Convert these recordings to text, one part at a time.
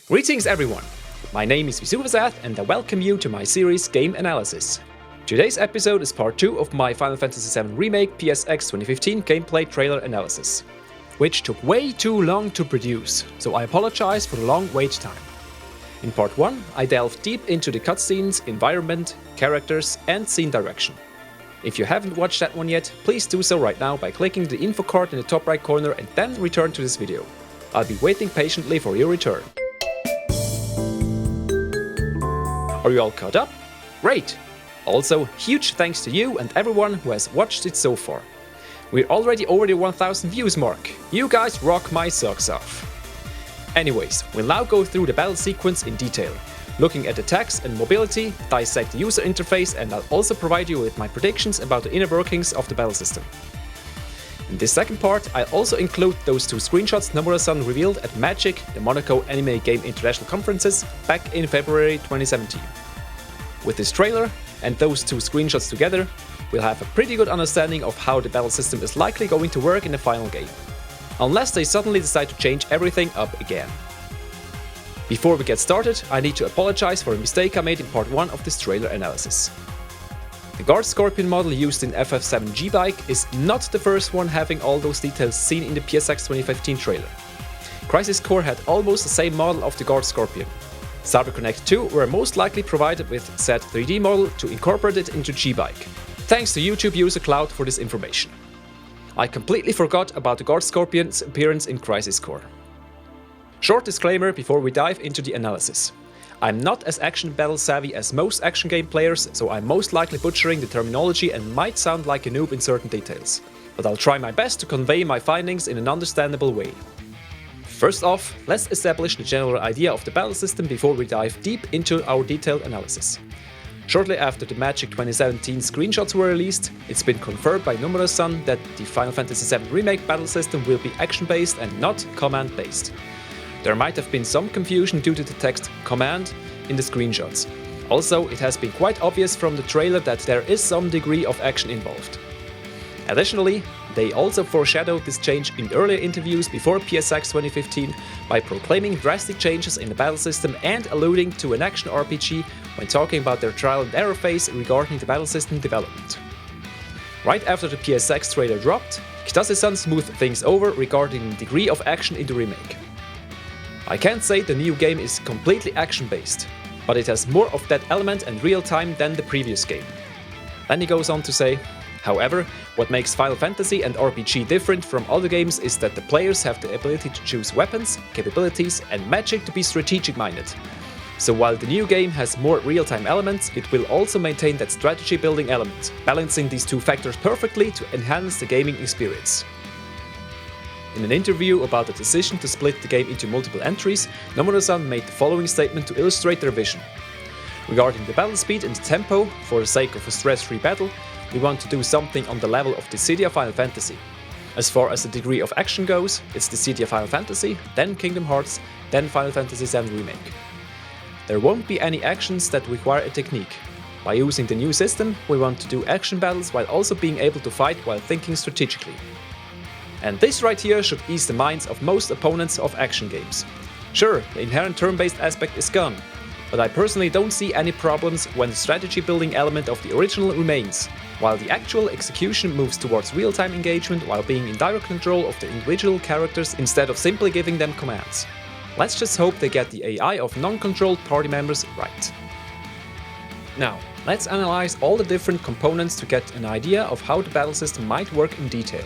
Greetings everyone! My name is VII and I welcome you to my series Game Analysis. Today's episode is part 2 of my Final Fantasy VII Remake PSX 2015 gameplay trailer analysis, which took way too long to produce, so I apologize for the long wait time. In part 1, I delved deep into the cutscenes, environment, characters and scene direction. If you haven't watched that one yet, please do so right now by clicking the info card in the top right corner and then return to this video. I'll be waiting patiently for your return. Are you all caught up? Great! Also, huge thanks to you and everyone who has watched it so far. We're already over the 1000 views mark. You guys rock my socks off. Anyways, we'll now go through the battle sequence in detail, looking at attacks and mobility, dissect the user interface, and I'll also provide you with my predictions about the inner workings of the battle system. In this second part, I'll also include those 2 screenshots Nomura-San revealed at MAGIC, the Monaco Anime Game International Conferences, back in February 2017. With this trailer and those 2 screenshots together, we'll have a pretty good understanding of how the battle system is likely going to work in the final game. Unless they suddenly decide to change everything up again. Before we get started, I need to apologize for a mistake I made in part 1 of this trailer analysis. The Guard Scorpion model used in FF7 G-Bike is not the first one having all those details seen in the PSX 2015 trailer. Crisis Core had almost the same model of the Guard Scorpion. CyberConnect 2 were most likely provided with said 3D model to incorporate it into G-Bike. Thanks to YouTube User Cloud for this information. I completely forgot about the Guard Scorpion's appearance in Crisis Core. Short disclaimer before we dive into the analysis. I'm not as action battle savvy as most action game players, so I'm most likely butchering the terminology and might sound like a noob in certain details. But I'll try my best to convey my findings in an understandable way. First off, let's establish the general idea of the battle system before we dive deep into our detailed analysis. Shortly after the MAGIC 2017 screenshots were released, it's been confirmed by Nomura-san that the Final Fantasy VII Remake battle system will be action-based and not command-based. There might have been some confusion due to the text "command" in the screenshots. Also, it has been quite obvious from the trailer that there is some degree of action involved. Additionally, they also foreshadowed this change in earlier interviews before PSX 2015 by proclaiming drastic changes in the battle system and alluding to an action RPG when talking about their trial and error phase regarding the battle system development. Right after the PSX trailer dropped, Kitase-san smoothed things over regarding the degree of action in the remake. I can't say the new game is completely action-based, but it has more of that element and real-time than the previous game. Then he goes on to say, however, what makes Final Fantasy and RPG different from other games is that the players have the ability to choose weapons, capabilities and magic to be strategic-minded. So while the new game has more real-time elements, it will also maintain that strategy building element, balancing these 2 factors perfectly to enhance the gaming experience. In an interview about the decision to split the game into multiple entries, Nomura-san made the following statement to illustrate their vision. Regarding the battle speed and the tempo, for the sake of a stress-free battle, we want to do something on the level of the City of Final Fantasy. As far as the degree of action goes, it's the City of Final Fantasy, then Kingdom Hearts, then Final Fantasy VII Remake. There won't be any actions that require a technique. By using the new system, we want to do action battles while also being able to fight while thinking strategically. And this right here should ease the minds of most opponents of action games. Sure, the inherent turn-based aspect is gone, but I personally don't see any problems when the strategy building element of the original remains, while the actual execution moves towards real-time engagement while being in direct control of the individual characters instead of simply giving them commands. Let's just hope they get the AI of non-controlled party members right. Now, let's analyze all the different components to get an idea of how the battle system might work in detail.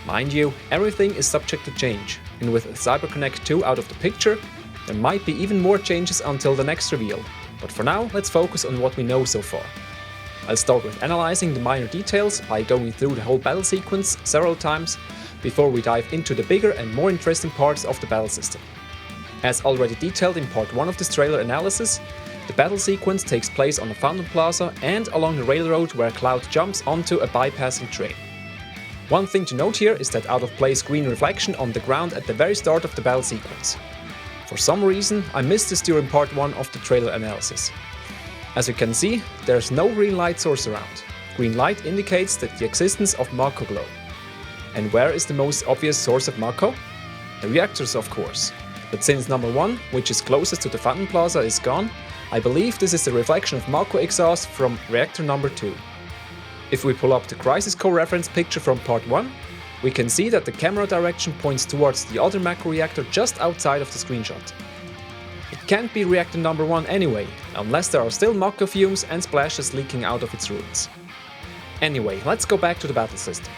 Mind you, everything is subject to change, and with CyberConnect 2 out of the picture, there might be even more changes until the next reveal, but for now let's focus on what we know so far. I'll start with analyzing the minor details by going through the whole battle sequence several times before we dive into the bigger and more interesting parts of the battle system. As already detailed in part 1 of this trailer analysis, the battle sequence takes place on a fountain plaza and along the railroad where Cloud jumps onto a bypassing train. One thing to note here is that out-of-place green reflection on the ground at the very start of the battle sequence. For some reason, I missed this during part 1 of the trailer analysis. As you can see, there's no green light source around. Green light indicates that the existence of Mako glow. And where is the most obvious source of Mako? The reactors, of course. But since number 1, which is closest to the Fountain Plaza, is gone, I believe this is the reflection of Mako exhaust from reactor number 2. If we pull up the Crisis Core reference picture from part 1, we can see that the camera direction points towards the other Mako reactor just outside of the screenshot. It can't be reactor number 1 anyway, unless there are still Mako fumes and splashes leaking out of its ruins. Anyway, let's go back to the battle system.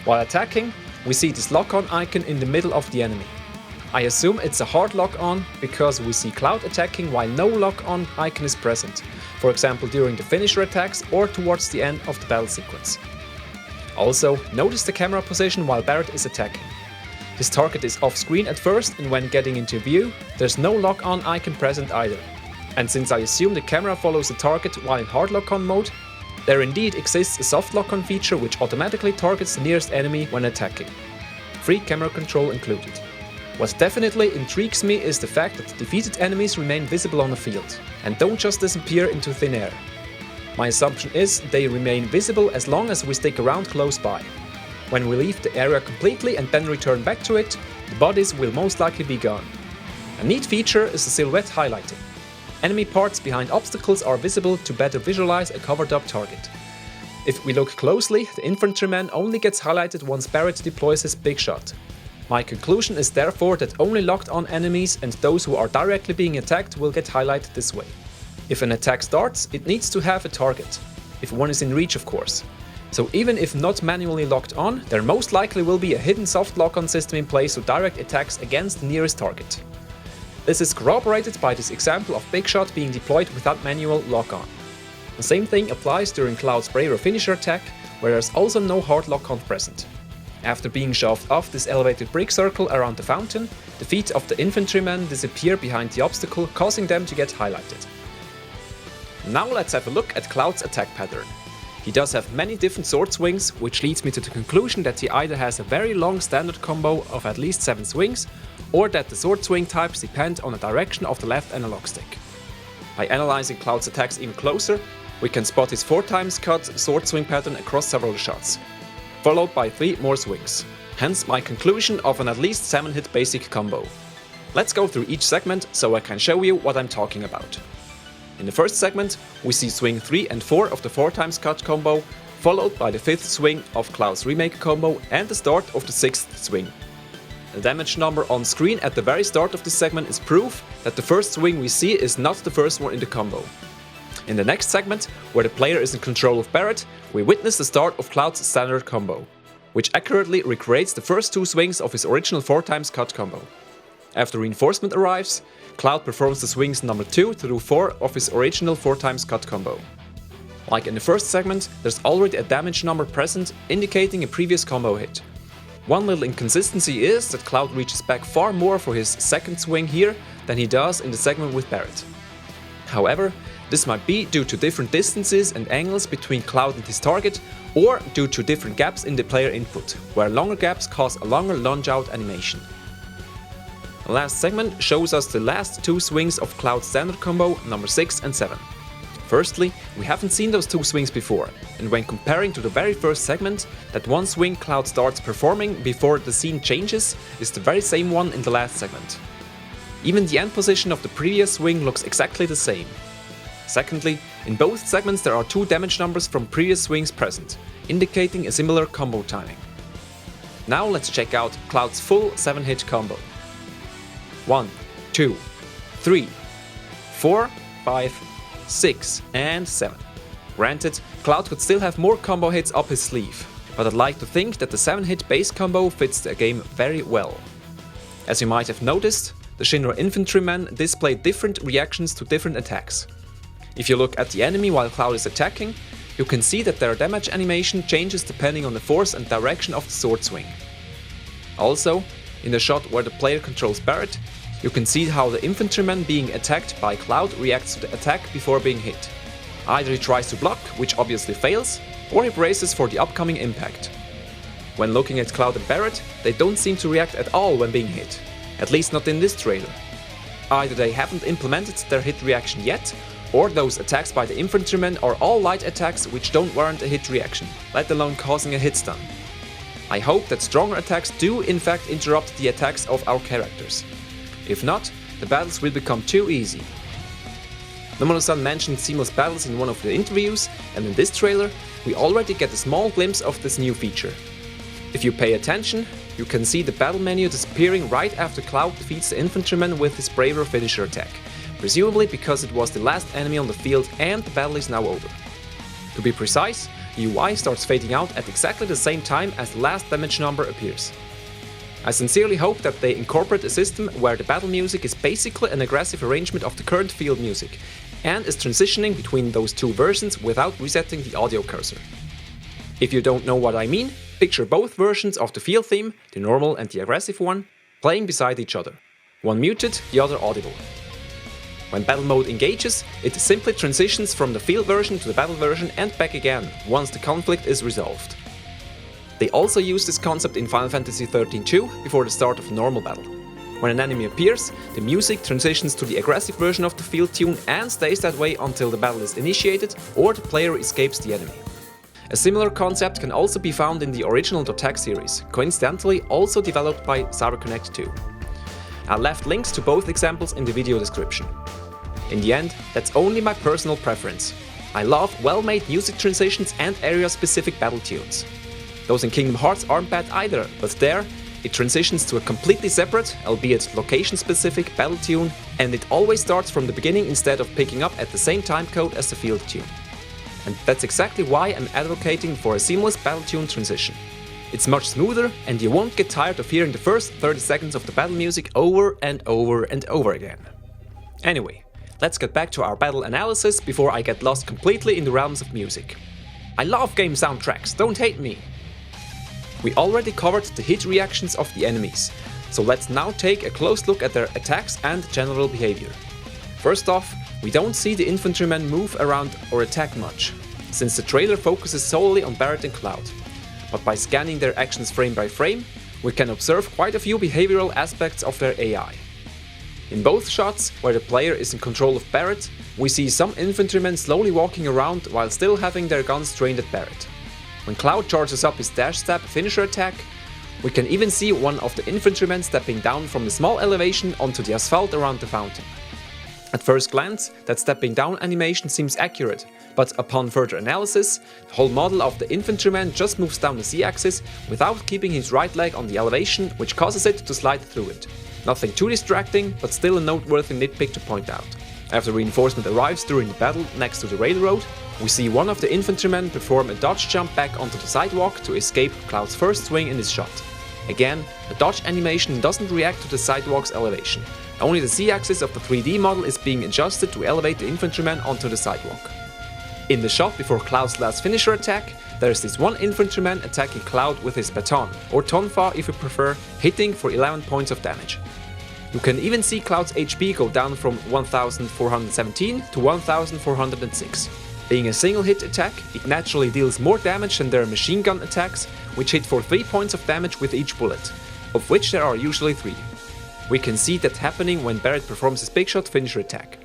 While attacking, we see this lock-on icon in the middle of the enemy. I assume it's a hard lock-on because we see Cloud attacking while no lock-on icon is present, for example during the finisher attacks or towards the end of the battle sequence. Also, notice the camera position while Barret is attacking. His target is off-screen at first, and when getting into view, there's no lock-on icon present either. And since I assume the camera follows the target while in hard lock-on mode, there indeed exists a soft lock-on feature which automatically targets the nearest enemy when attacking. Free camera control included. What definitely intrigues me is the fact that the defeated enemies remain visible on the field, and don't just disappear into thin air. My assumption is they remain visible as long as we stick around close by. When we leave the area completely and then return back to it, the bodies will most likely be gone. A neat feature is the silhouette highlighting. Enemy parts behind obstacles are visible to better visualize a covered up target. If we look closely, the infantryman only gets highlighted once Barret deploys his big shot. My conclusion is therefore that only locked on enemies and those who are directly being attacked will get highlighted this way. If an attack starts, it needs to have a target, if one is in reach of course. So even if not manually locked on, there most likely will be a hidden soft lock-on system in place to direct attacks against the nearest target. This is corroborated by this example of Big Shot being deployed without manual lock-on. The same thing applies during Cloud's spray or finisher attack, where there's also no hard lock-on present. After being shoved off this elevated brick circle around the fountain, the feet of the infantrymen disappear behind the obstacle, causing them to get highlighted. Now let's have a look at Cloud's attack pattern. He does have many different sword swings, which leads me to the conclusion that he either has a very long standard combo of at least 7 swings, or that the sword swing types depend on the direction of the left analog stick. By analyzing Cloud's attacks even closer, we can spot his 4x cut sword swing pattern across several shots, followed by 3 more swings. Hence my conclusion of an at least 7-hit basic combo. Let's go through each segment so I can show you what I'm talking about. In the first segment, we see swing 3 and 4 of the 4x cut combo, followed by the 5th swing of Cloud's remake combo and the start of the 6th swing. The damage number on screen at the very start of this segment is proof that the first swing we see is not the first one in the combo. In the next segment, where the player is in control of Barret, we witness the start of Cloud's standard combo, which accurately recreates the first 2 swings of his original 4x cut combo. After reinforcement arrives, Cloud performs the swings number 2 through 4 of his original 4x cut combo. Like in the first segment, there's already a damage number present indicating a previous combo hit. One little inconsistency is that Cloud reaches back far more for his second swing here than he does in the segment with Barret. However, this might be due to different distances and angles between Cloud and his target, or due to different gaps in the player input, where longer gaps cause a longer lunge out animation. The last segment shows us the last 2 swings of Cloud's standard combo number 6 and 7. Firstly, we haven't seen those 2 swings before, and when comparing to the very first segment, that one swing Cloud starts performing before the scene changes is the very same one in the last segment. Even the end position of the previous swing looks exactly the same. Secondly, in both segments there are 2 damage numbers from previous swings present, indicating a similar combo timing. Now let's check out Cloud's full 7-hit combo. 1, 2, 3, 4, 5, 6 and 7. Granted, Cloud could still have more combo hits up his sleeve, but I'd like to think that the 7-hit base combo fits the game very well. As you might have noticed, the Shinra infantrymen display different reactions to different attacks. If you look at the enemy while Cloud is attacking, you can see that their damage animation changes depending on the force and direction of the sword swing. Also, in the shot where the player controls Barret, you can see how the infantryman being attacked by Cloud reacts to the attack before being hit. Either he tries to block, which obviously fails, or he braces for the upcoming impact. When looking at Cloud and Barret, they don't seem to react at all when being hit, at least not in this trailer. Either they haven't implemented their hit reaction yet, or those attacks by the infantrymen are all light attacks which don't warrant a hit reaction, let alone causing a hit stun. I hope that stronger attacks do in fact interrupt the attacks of our characters. If not, the battles will become too easy. Nomura-san mentioned seamless battles in one of the interviews, and in this trailer, we already get a small glimpse of this new feature. If you pay attention, you can see the battle menu disappearing right after Cloud defeats the infantryman with his braver finisher attack, presumably because it was the last enemy on the field and the battle is now over. To be precise, the UI starts fading out at exactly the same time as the last damage number appears. I sincerely hope that they incorporate a system where the battle music is basically an aggressive arrangement of the current field music, and is transitioning between those two versions without resetting the audio cursor. If you don't know what I mean, picture both versions of the field theme, the normal and the aggressive one, playing beside each other. One muted, the other audible. When battle mode engages, it simply transitions from the field version to the battle version and back again, once the conflict is resolved. They also use this concept in Final Fantasy XIII-2 before the start of the normal battle. When an enemy appears, the music transitions to the aggressive version of the field tune and stays that way until the battle is initiated or the player escapes the enemy. A similar concept can also be found in the original .tech series, coincidentally also developed by CyberConnect 2. I left links to both examples in the video description. In the end, that's only my personal preference. I love well-made music transitions and area-specific battle tunes. Those in Kingdom Hearts aren't bad either, but there, it transitions to a completely separate, albeit location-specific battle tune, and it always starts from the beginning instead of picking up at the same timecode as the field tune. And that's exactly why I'm advocating for a seamless battle tune transition. It's much smoother, and you won't get tired of hearing the first 30 seconds of the battle music over and over and over again. Anyway, let's get back to our battle analysis before I get lost completely in the realms of music. I love game soundtracks, don't hate me! We already covered the hit reactions of the enemies, so let's now take a close look at their attacks and general behavior. First off, we don't see the infantrymen move around or attack much, since the trailer focuses solely on Barret and Cloud. But by scanning their actions frame by frame, we can observe quite a few behavioral aspects of their AI. In both shots, where the player is in control of Barret, we see some infantrymen slowly walking around while still having their guns trained at Barret. When Cloud charges up his dash stab finisher attack, we can even see one of the infantrymen stepping down from the small elevation onto the asphalt around the fountain. At first glance, that stepping down animation seems accurate, but upon further analysis, the whole model of the infantryman just moves down the Z-axis without keeping his right leg on the elevation, which causes it to slide through it. Nothing too distracting, but still a noteworthy nitpick to point out. After reinforcement arrives during the battle next to the railroad, we see one of the infantrymen perform a dodge jump back onto the sidewalk to escape Cloud's first swing in this shot. Again, the dodge animation doesn't react to the sidewalk's elevation. Only the Z-axis of the 3D model is being adjusted to elevate the infantryman onto the sidewalk. In the shot before Cloud's last finisher attack, there is this one infantryman attacking Cloud with his baton, or tonfa if you prefer, hitting for 11 points of damage. You can even see Cloud's HP go down from 1417 to 1406. Being a single hit attack, it naturally deals more damage than their machine gun attacks, which hit for 3 points of damage with each bullet, of which there are usually 3. We can see that happening when Barret performs his big shot finisher attack.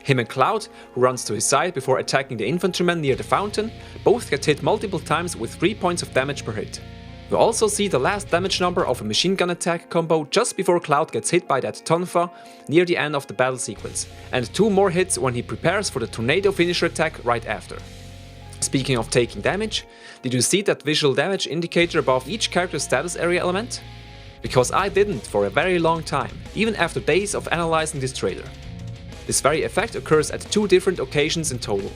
Him and Cloud, who runs to his side before attacking the infantryman near the fountain, both get hit multiple times with 3 points of damage per hit. We also see the last damage number of a machine gun attack combo just before Cloud gets hit by that tonfa near the end of the battle sequence, and 2 more hits when he prepares for the tornado finisher attack right after. Speaking of taking damage, did you see that visual damage indicator above each character's status area element? Because I didn't for a very long time, even after days of analyzing this trailer. This very effect occurs at 2 different occasions in total.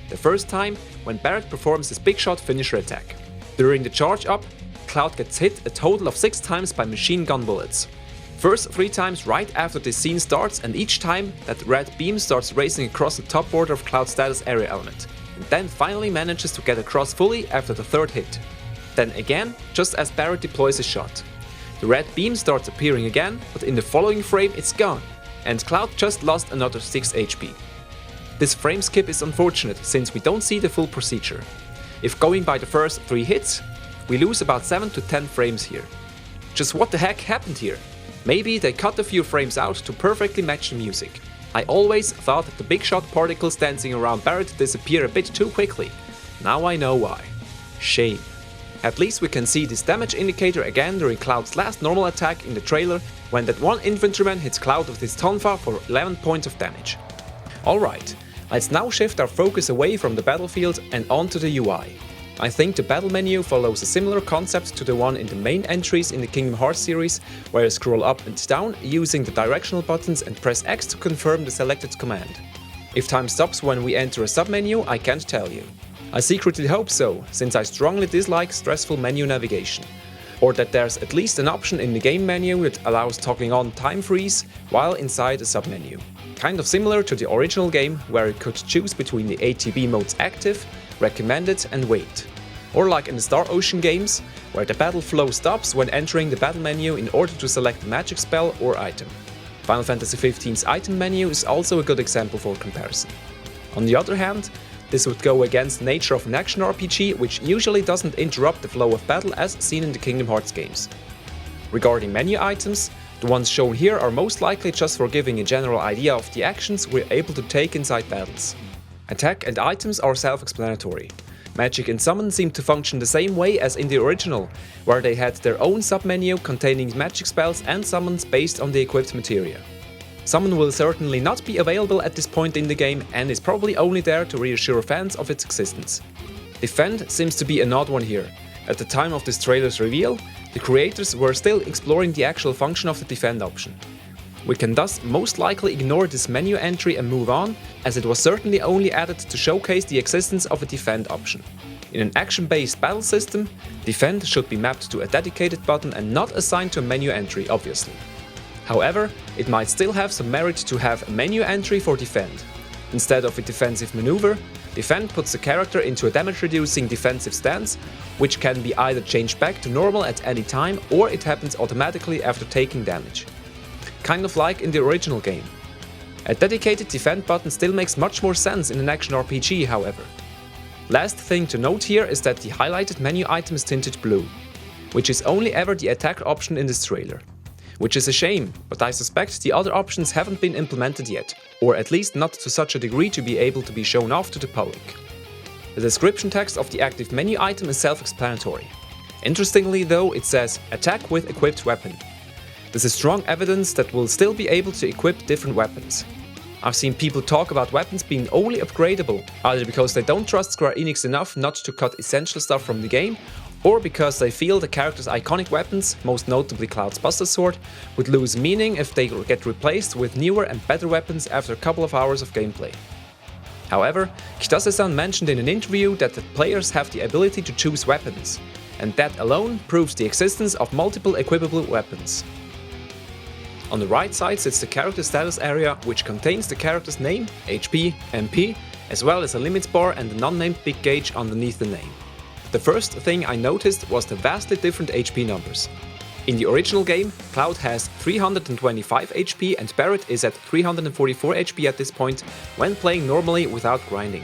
The first time, when Barret performs his big shot finisher attack. During the charge up, Cloud gets hit a total of 6 times by machine gun bullets. First 3 times right after this scene starts, and each time that red beam starts racing across the top border of Cloud's status area element, and then finally manages to get across fully after the 3rd hit. Then again, just as Barret deploys his shot. The red beam starts appearing again, but in the following frame it's gone, and Cloud just lost another 6 HP. This frame skip is unfortunate, since we don't see the full procedure. If going by the first 3 hits, we lose about 7 to 10 frames here. Just what the heck happened here? Maybe they cut a few frames out to perfectly match the music. I always thought that the big shot particles dancing around Barret disappear a bit too quickly. Now I know why. Shame. At least we can see this damage indicator again during Cloud's last normal attack in the trailer, when that one infantryman hits Cloud with his tonfa for 11 points of damage. Alright, let's now shift our focus away from the battlefield and onto the UI. I think the battle menu follows a similar concept to the one in the main entries in the Kingdom Hearts series, where you scroll up and down using the directional buttons and press X to confirm the selected command. If time stops when we enter a submenu, I can't tell you. I secretly hope so, since I strongly dislike stressful menu navigation. Or that there's at least an option in the game menu that allows toggling on time freeze while inside a submenu. Kind of similar to the original game, where you could choose between the ATB modes active, recommended and wait. Or like in the Star Ocean games, where the battle flow stops when entering the battle menu in order to select a magic spell or item. Final Fantasy XV's item menu is also a good example for comparison. On the other hand, this would go against the nature of an action RPG, which usually doesn't interrupt the flow of battle as seen in the Kingdom Hearts games. Regarding menu items, the ones shown here are most likely just for giving a general idea of the actions we're able to take inside battles. Attack and items are self-explanatory. Magic and summon seem to function the same way as in the original, where they had their own submenu containing magic spells and summons based on the equipped materia. Summon will certainly not be available at this point in the game and is probably only there to reassure fans of its existence. Defend seems to be an odd one here. At the time of this trailer's reveal, the creators were still exploring the actual function of the defend option. We can thus most likely ignore this menu entry and move on, as it was certainly only added to showcase the existence of a defend option. In an action-based battle system, defend should be mapped to a dedicated button and not assigned to a menu entry, obviously. However, it might still have some merit to have a menu entry for defend. Instead of a defensive maneuver, defend puts the character into a damage-reducing defensive stance, which can be either changed back to normal at any time or it happens automatically after taking damage. Kind of like in the original game. A dedicated defend button still makes much more sense in an action RPG, however. Last thing to note here is that the highlighted menu item is tinted blue, which is only ever the attack option in this trailer. Which is a shame, but I suspect the other options haven't been implemented yet, or at least not to such a degree to be able to be shown off to the public. The description text of the active menu item is self-explanatory. Interestingly though, it says attack with equipped weapon. This is strong evidence that we'll still be able to equip different weapons. I've seen people talk about weapons being only upgradable, either because they don't trust Square Enix enough not to cut essential stuff from the game, or because they feel the character's iconic weapons, most notably Cloud's Buster Sword, would lose meaning if they get replaced with newer and better weapons after a couple of hours of gameplay. However, Kitase-san mentioned in an interview that the players have the ability to choose weapons, and that alone proves the existence of multiple equipable weapons. On the right side sits the character status area, which contains the character's name, HP, MP, as well as a limits bar and a non-named big gauge underneath the name. The first thing I noticed was the vastly different HP numbers. In the original game, Cloud has 325 HP and Barret is at 344 HP at this point when playing normally without grinding.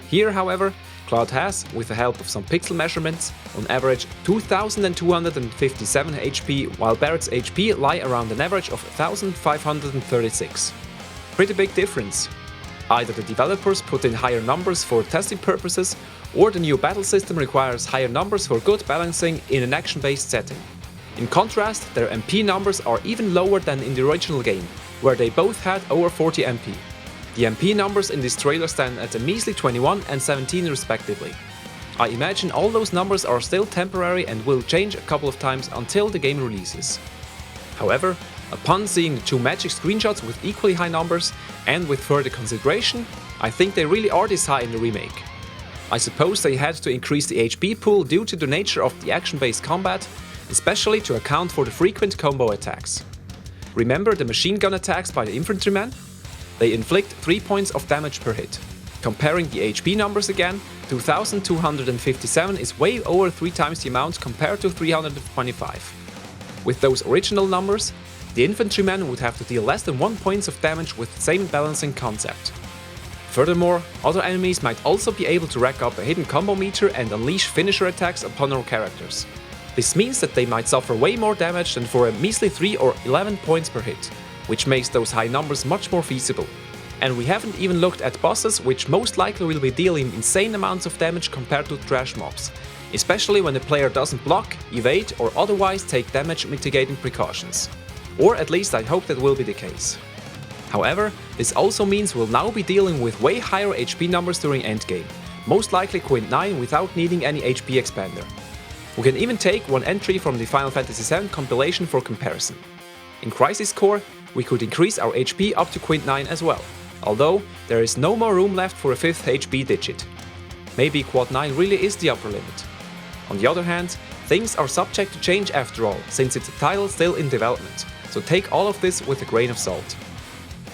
Here, however, Cloud has, with the help of some pixel measurements, on average 2257 HP, while Barret's HP lie around an average of 1536. Pretty big difference. Either the developers put in higher numbers for testing purposes, or the new battle system requires higher numbers for good balancing in an action-based setting. In contrast, their MP numbers are even lower than in the original game, where they both had over 40 MP. The MP numbers in this trailer stand at a measly 21 and 17 respectively. I imagine all those numbers are still temporary and will change a couple of times until the game releases. However, upon seeing the two magic screenshots with equally high numbers, and with further consideration, I think they really are this high in the remake. I suppose they had to increase the HP pool due to the nature of the action-based combat, especially to account for the frequent combo attacks. Remember the machine gun attacks by the infantrymen? They inflict 3 points of damage per hit. Comparing the HP numbers again, 2257 is way over 3 times the amount compared to 325. With those original numbers, the infantrymen would have to deal less than 1 point of damage with the same balancing concept. Furthermore, other enemies might also be able to rack up a hidden combo meter and unleash finisher attacks upon our characters. This means that they might suffer way more damage than for a measly 3 or 11 points per hit, which makes those high numbers much more feasible. And we haven't even looked at bosses, which most likely will be dealing insane amounts of damage compared to trash mobs, especially when the player doesn't block, evade or otherwise take damage mitigating precautions. Or at least I hope that will be the case. However, this also means we'll now be dealing with way higher HP numbers during endgame, most likely Quint 9 without needing any HP expander. We can even take one entry from the Final Fantasy VII compilation for comparison. In Crisis Core, we could increase our HP up to Quint 9 as well, although there is no more room left for a 5th HP digit. Maybe Quad 9 really is the upper limit. On the other hand, things are subject to change after all, since it's a title still in development, so take all of this with a grain of salt.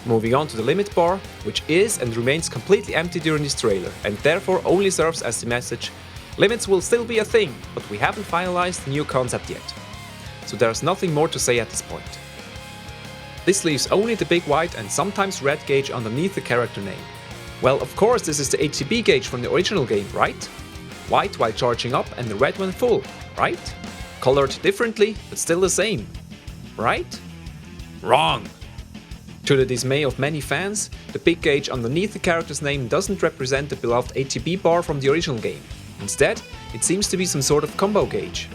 Moving on to the limit bar, which is and remains completely empty during this trailer, and therefore only serves as the message: limits will still be a thing, but we haven't finalized the new concept yet. So there's nothing more to say at this point. This leaves only the big white and sometimes red gauge underneath the character name. Well, of course this is the HCB gauge from the original game, right? White while charging up and the red when full, right? Colored differently, but still the same, right? Wrong! To the dismay of many fans, the big gauge underneath the character's name doesn't represent the beloved HCB bar from the original game. Instead, it seems to be some sort of combo gauge.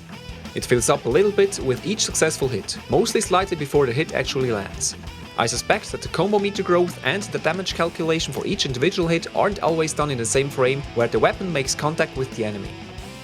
It fills up a little bit with each successful hit, mostly slightly before the hit actually lands. I suspect that the combo meter growth and the damage calculation for each individual hit aren't always done in the same frame where the weapon makes contact with the enemy.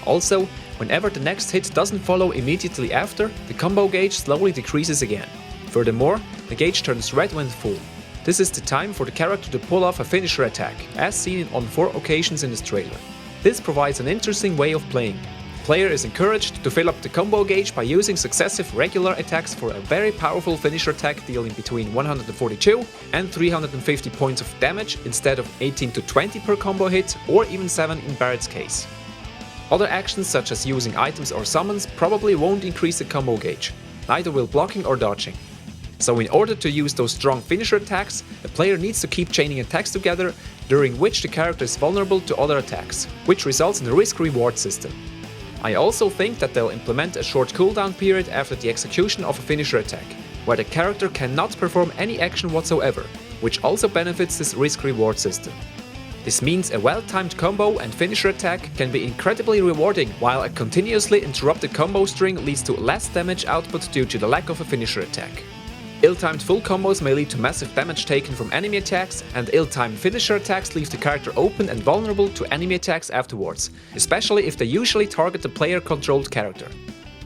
Also, whenever the next hit doesn't follow immediately after, the combo gauge slowly decreases again. Furthermore, the gauge turns red when full. This is the time for the character to pull off a finisher attack, as seen on 4 occasions in this trailer. This provides an interesting way of playing. The player is encouraged to fill up the combo gauge by using successive regular attacks for a very powerful finisher attack dealing between 142 and 350 points of damage instead of 18 to 20 per combo hit, or even 7 in Barrett's case. Other actions such as using items or summons probably won't increase the combo gauge, neither will blocking or dodging. So in order to use those strong finisher attacks, the player needs to keep chaining attacks together, during which the character is vulnerable to other attacks, which results in a risk-reward system. I also think that they'll implement a short cooldown period after the execution of a finisher attack, where the character cannot perform any action whatsoever, which also benefits this risk-reward system. This means a well-timed combo and finisher attack can be incredibly rewarding, while a continuously interrupted combo string leads to less damage output due to the lack of a finisher attack. Ill-timed full combos may lead to massive damage taken from enemy attacks, and ill-timed finisher attacks leave the character open and vulnerable to enemy attacks afterwards, especially if they usually target the player-controlled character.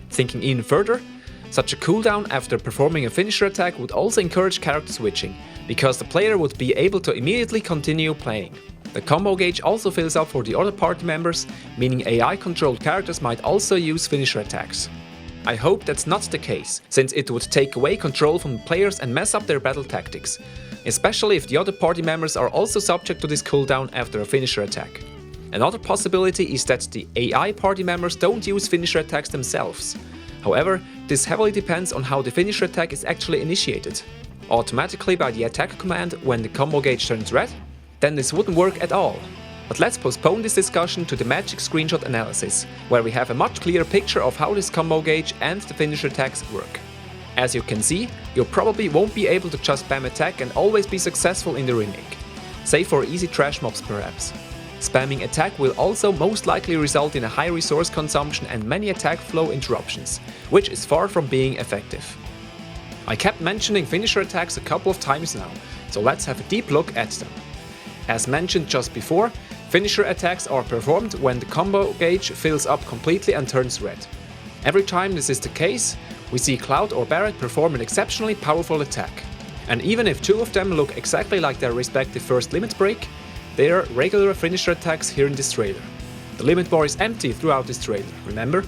Thinking even further, such a cooldown after performing a finisher attack would also encourage character switching, because the player would be able to immediately continue playing. The combo gauge also fills up for the other party members, meaning AI-controlled characters might also use finisher attacks. I hope that's not the case, since it would take away control from the players and mess up their battle tactics, especially if the other party members are also subject to this cooldown after a finisher attack. Another possibility is that the AI party members don't use finisher attacks themselves. However, this heavily depends on how the finisher attack is actually initiated. Automatically by the attack command when the combo gauge turns red? Then this wouldn't work at all. But let's postpone this discussion to the magic screenshot analysis, where we have a much clearer picture of how this combo gauge and the finisher attacks work. As you can see, you probably won't be able to just spam attack and always be successful in the remake, save for easy trash mobs perhaps. Spamming attack will also most likely result in a high resource consumption and many attack flow interruptions, which is far from being effective. I kept mentioning finisher attacks a couple of times now, so let's have a deep look at them. As mentioned just before, finisher attacks are performed when the combo gauge fills up completely and turns red. Every time this is the case, we see Cloud or Barrett perform an exceptionally powerful attack. And even if 2 of them look exactly like their respective first limit break, they are regular finisher attacks here in this trailer. The limit bar is empty throughout this trailer, remember?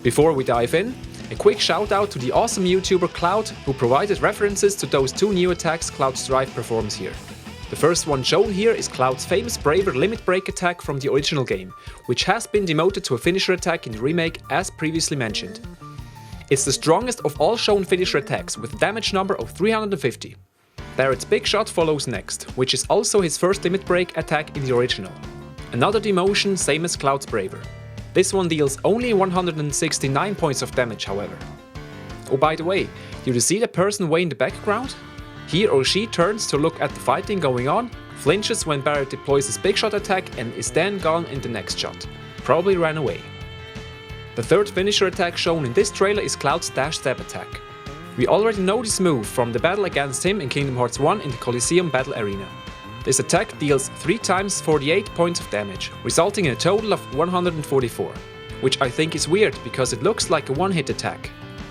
Before we dive in, a quick shout out to the awesome YouTuber Cloud, who provided references to those 2 new attacks Cloud Strife performs here. The first one shown here is Cloud's famous Braver limit break attack from the original game, which has been demoted to a finisher attack in the remake as previously mentioned. It's the strongest of all shown finisher attacks with a damage number of 350. Barrett's Big Shot follows next, which is also his first limit break attack in the original. Another demotion, same as Cloud's Braver. This one deals only 169 points of damage however. Oh, by the way, did you see the person way in the background? He or she turns to look at the fighting going on, flinches when Barrett deploys his Big Shot attack and is then gone in the next shot. Probably ran away. The third finisher attack shown in this trailer is Cloud's Dash Step attack. We already know this move from the battle against him in Kingdom Hearts 1 in the Colosseum Battle Arena. This attack deals 3 times 48 points of damage, resulting in a total of 144, which I think is weird because it looks like a one-hit attack.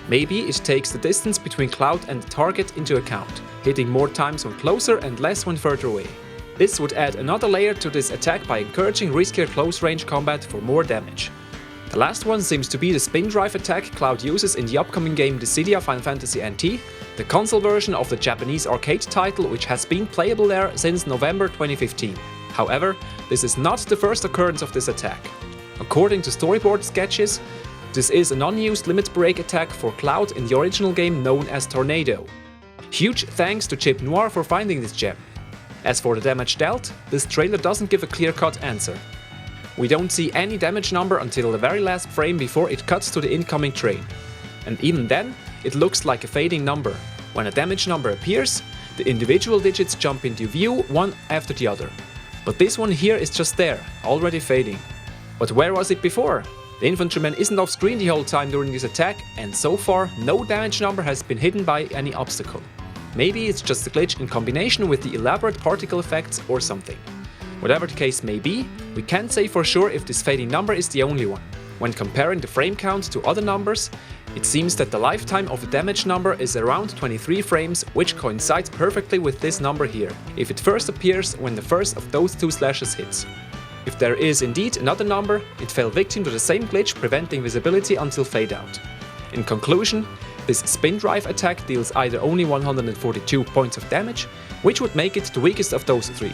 Maybe it takes the distance between Cloud and the target into account, hitting more times when closer and less when further away. This would add another layer to this attack by encouraging riskier close-range combat for more damage. The last one seems to be the spin drive attack Cloud uses in the upcoming game Dissidia Final Fantasy NT, the console version of the Japanese arcade title which has been playable there since November 2015. However, this is not the first occurrence of this attack. According to storyboard sketches, this is an unused limit break attack for Cloud in the original game known as Tornado. Huge thanks to Chip Noir for finding this gem. As for the damage dealt, this trailer doesn't give a clear-cut answer. We don't see any damage number until the very last frame before it cuts to the incoming train. And even then, it looks like a fading number. When a damage number appears, the individual digits jump into view one after the other. But this one here is just there, already fading. But where was it before? The infantryman isn't off screen the whole time during this attack, and so far no damage number has been hidden by any obstacle. Maybe it's just a glitch in combination with the elaborate particle effects or something. Whatever the case may be, we can't say for sure if this fading number is the only one. When comparing the frame count to other numbers, it seems that the lifetime of the damage number is around 23 frames, which coincides perfectly with this number here, if it first appears when the first of those 2 slashes hits. If there is indeed another number, it fell victim to the same glitch preventing visibility until fade out. In conclusion, this spin drive attack deals either only 142 points of damage, which would make it the weakest of those 3,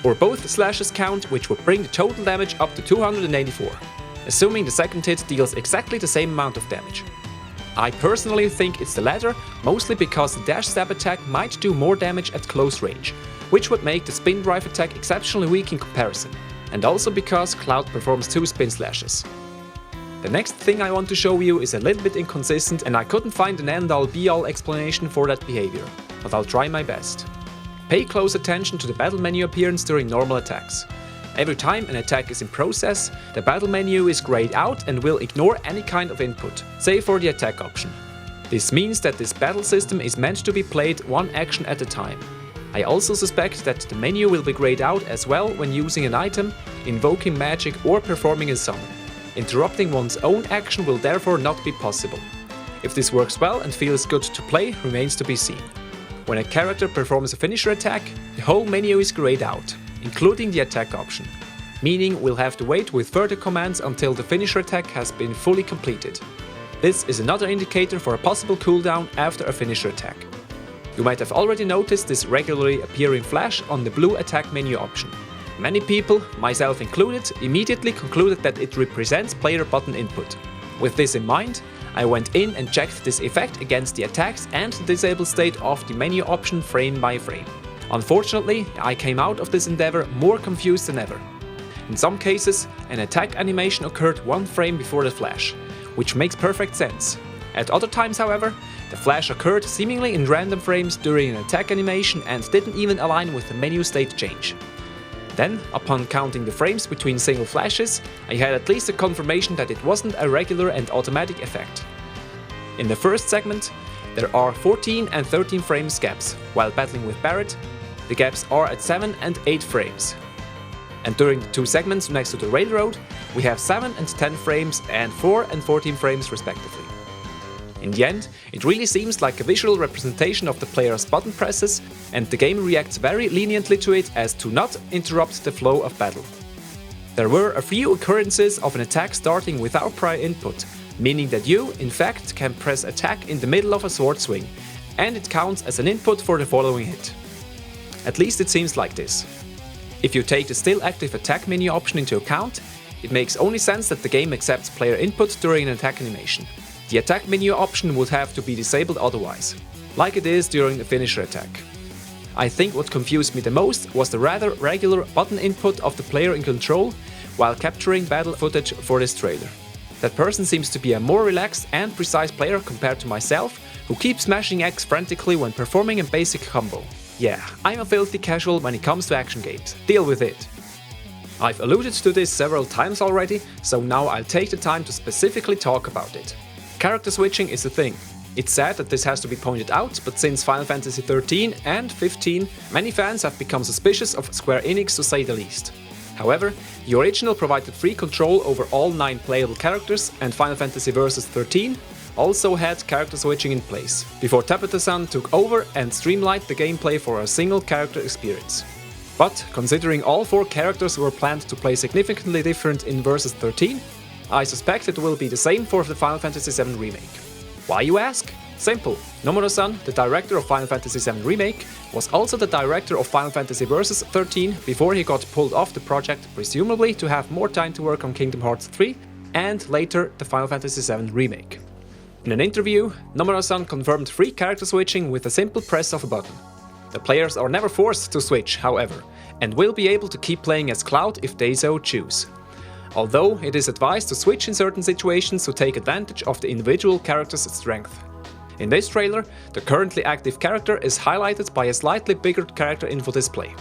or both slashes count, which would bring the total damage up to 284, assuming the second hit deals exactly the same amount of damage. I personally think it's the latter, mostly because the dash stab attack might do more damage at close range, which would make the spin drive attack exceptionally weak in comparison, and also because Cloud performs 2 spin slashes. The next thing I want to show you is a little bit inconsistent and I couldn't find an end-all be-all explanation for that behavior, but I'll try my best. Pay close attention to the battle menu appearance during normal attacks. Every time an attack is in process, the battle menu is grayed out and will ignore any kind of input, save for the attack option. This means that this battle system is meant to be played one action at a time. I also suspect that the menu will be grayed out as well when using an item, invoking magic or performing a summon. Interrupting one's own action will therefore not be possible. If this works well and feels good to play remains to be seen. When a character performs a finisher attack, the whole menu is grayed out, including the attack option, meaning we'll have to wait with further commands until the finisher attack has been fully completed. This is another indicator for a possible cooldown after a finisher attack. You might have already noticed this regularly appearing flash on the blue attack menu option. Many people, myself included, immediately concluded that it represents player button input. With this in mind, I went in and checked this effect against the attacks and the disabled state of the menu option frame by frame. Unfortunately, I came out of this endeavor more confused than ever. In some cases, an attack animation occurred 1 frame before the flash, which makes perfect sense. At other times, however, the flash occurred seemingly in random frames during an attack animation and didn't even align with the menu state change. Then, upon counting the frames between single flashes, I had at least a confirmation that it wasn't a regular and automatic effect. In the first segment, there are 14 and 13 frames gaps, while battling with Barret, the gaps are at 7 and 8 frames. And during the 2 segments next to the railroad, we have 7 and 10 frames and 4 and 14 frames respectively. In the end, it really seems like a visual representation of the player's button presses, and the game reacts very leniently to it as to not interrupt the flow of battle. There were a few occurrences of an attack starting without prior input, meaning that you, in fact, can press attack in the middle of a sword swing, and it counts as an input for the following hit. At least it seems like this. If you take the still active attack menu option into account, it makes only sense that the game accepts player input during an attack animation. The attack menu option would have to be disabled otherwise, like it is during the finisher attack. I think what confused me the most was the rather regular button input of the player in control while capturing battle footage for this trailer. That person seems to be a more relaxed and precise player compared to myself, who keeps smashing X frantically when performing a basic combo. Yeah, I'm a filthy casual when it comes to action games. Deal with it. I've alluded to this several times already, so now I'll take the time to specifically talk about it. Character switching is a thing. It's sad that this has to be pointed out, but since Final Fantasy XIII and XV, many fans have become suspicious of Square Enix to say the least. However, the original provided free control over all 9 playable characters, and Final Fantasy Versus 13 also had character switching in place, before Tetsuya took over and streamlined the gameplay for a single character experience. But considering all 4 characters were planned to play significantly different in Versus 13, I suspect it will be the same for the Final Fantasy VII Remake. Why, you ask? Simple. Nomura-san, the director of Final Fantasy VII Remake, was also the director of Final Fantasy Versus 13 before he got pulled off the project, presumably to have more time to work on Kingdom Hearts 3 and later the Final Fantasy VII Remake. In an interview, Nomura-san confirmed free character switching with a simple press of a button. The players are never forced to switch, however, and will be able to keep playing as Cloud if they so choose. Although it is advised to switch in certain situations to take advantage of the individual character's strength. In this trailer, the currently active character is highlighted by a slightly bigger character info display.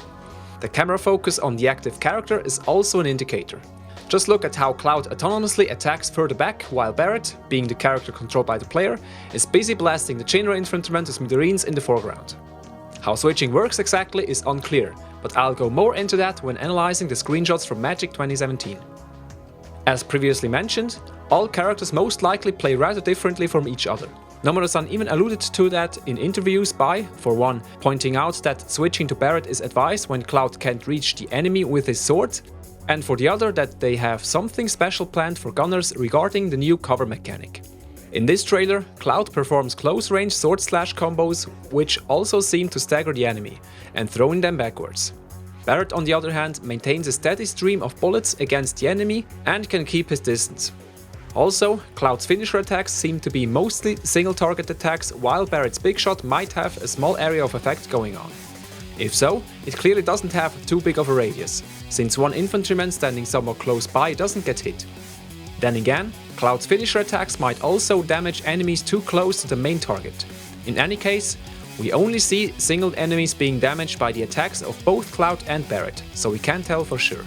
The camera focus on the active character is also an indicator. Just look at how Cloud autonomously attacks further back, while Barret, being the character controlled by the player, is busy blasting the Shinra infantrymen to smithereens in the foreground. How switching works exactly is unclear, but I'll go more into that when analyzing the screenshots from Magic 2017. As previously mentioned, all characters most likely play rather differently from each other. Nomura-san even alluded to that in interviews by, for one, pointing out that switching to Barret is advised when Cloud can't reach the enemy with his sword, and for the other that they have something special planned for gunners regarding the new cover mechanic. In this trailer, Cloud performs close-range sword-slash combos, which also seem to stagger the enemy, and throwing them backwards. Barret, on the other hand, maintains a steady stream of bullets against the enemy and can keep his distance. Also, Cloud's finisher attacks seem to be mostly single-target attacks, while Barret's big shot might have a small area of effect going on. If so, it clearly doesn't have too big of a radius, since one infantryman standing somewhat close by doesn't get hit. Then again, Cloud's finisher attacks might also damage enemies too close to the main target. In any case, we only see single enemies being damaged by the attacks of both Cloud and Barret, so we can't tell for sure.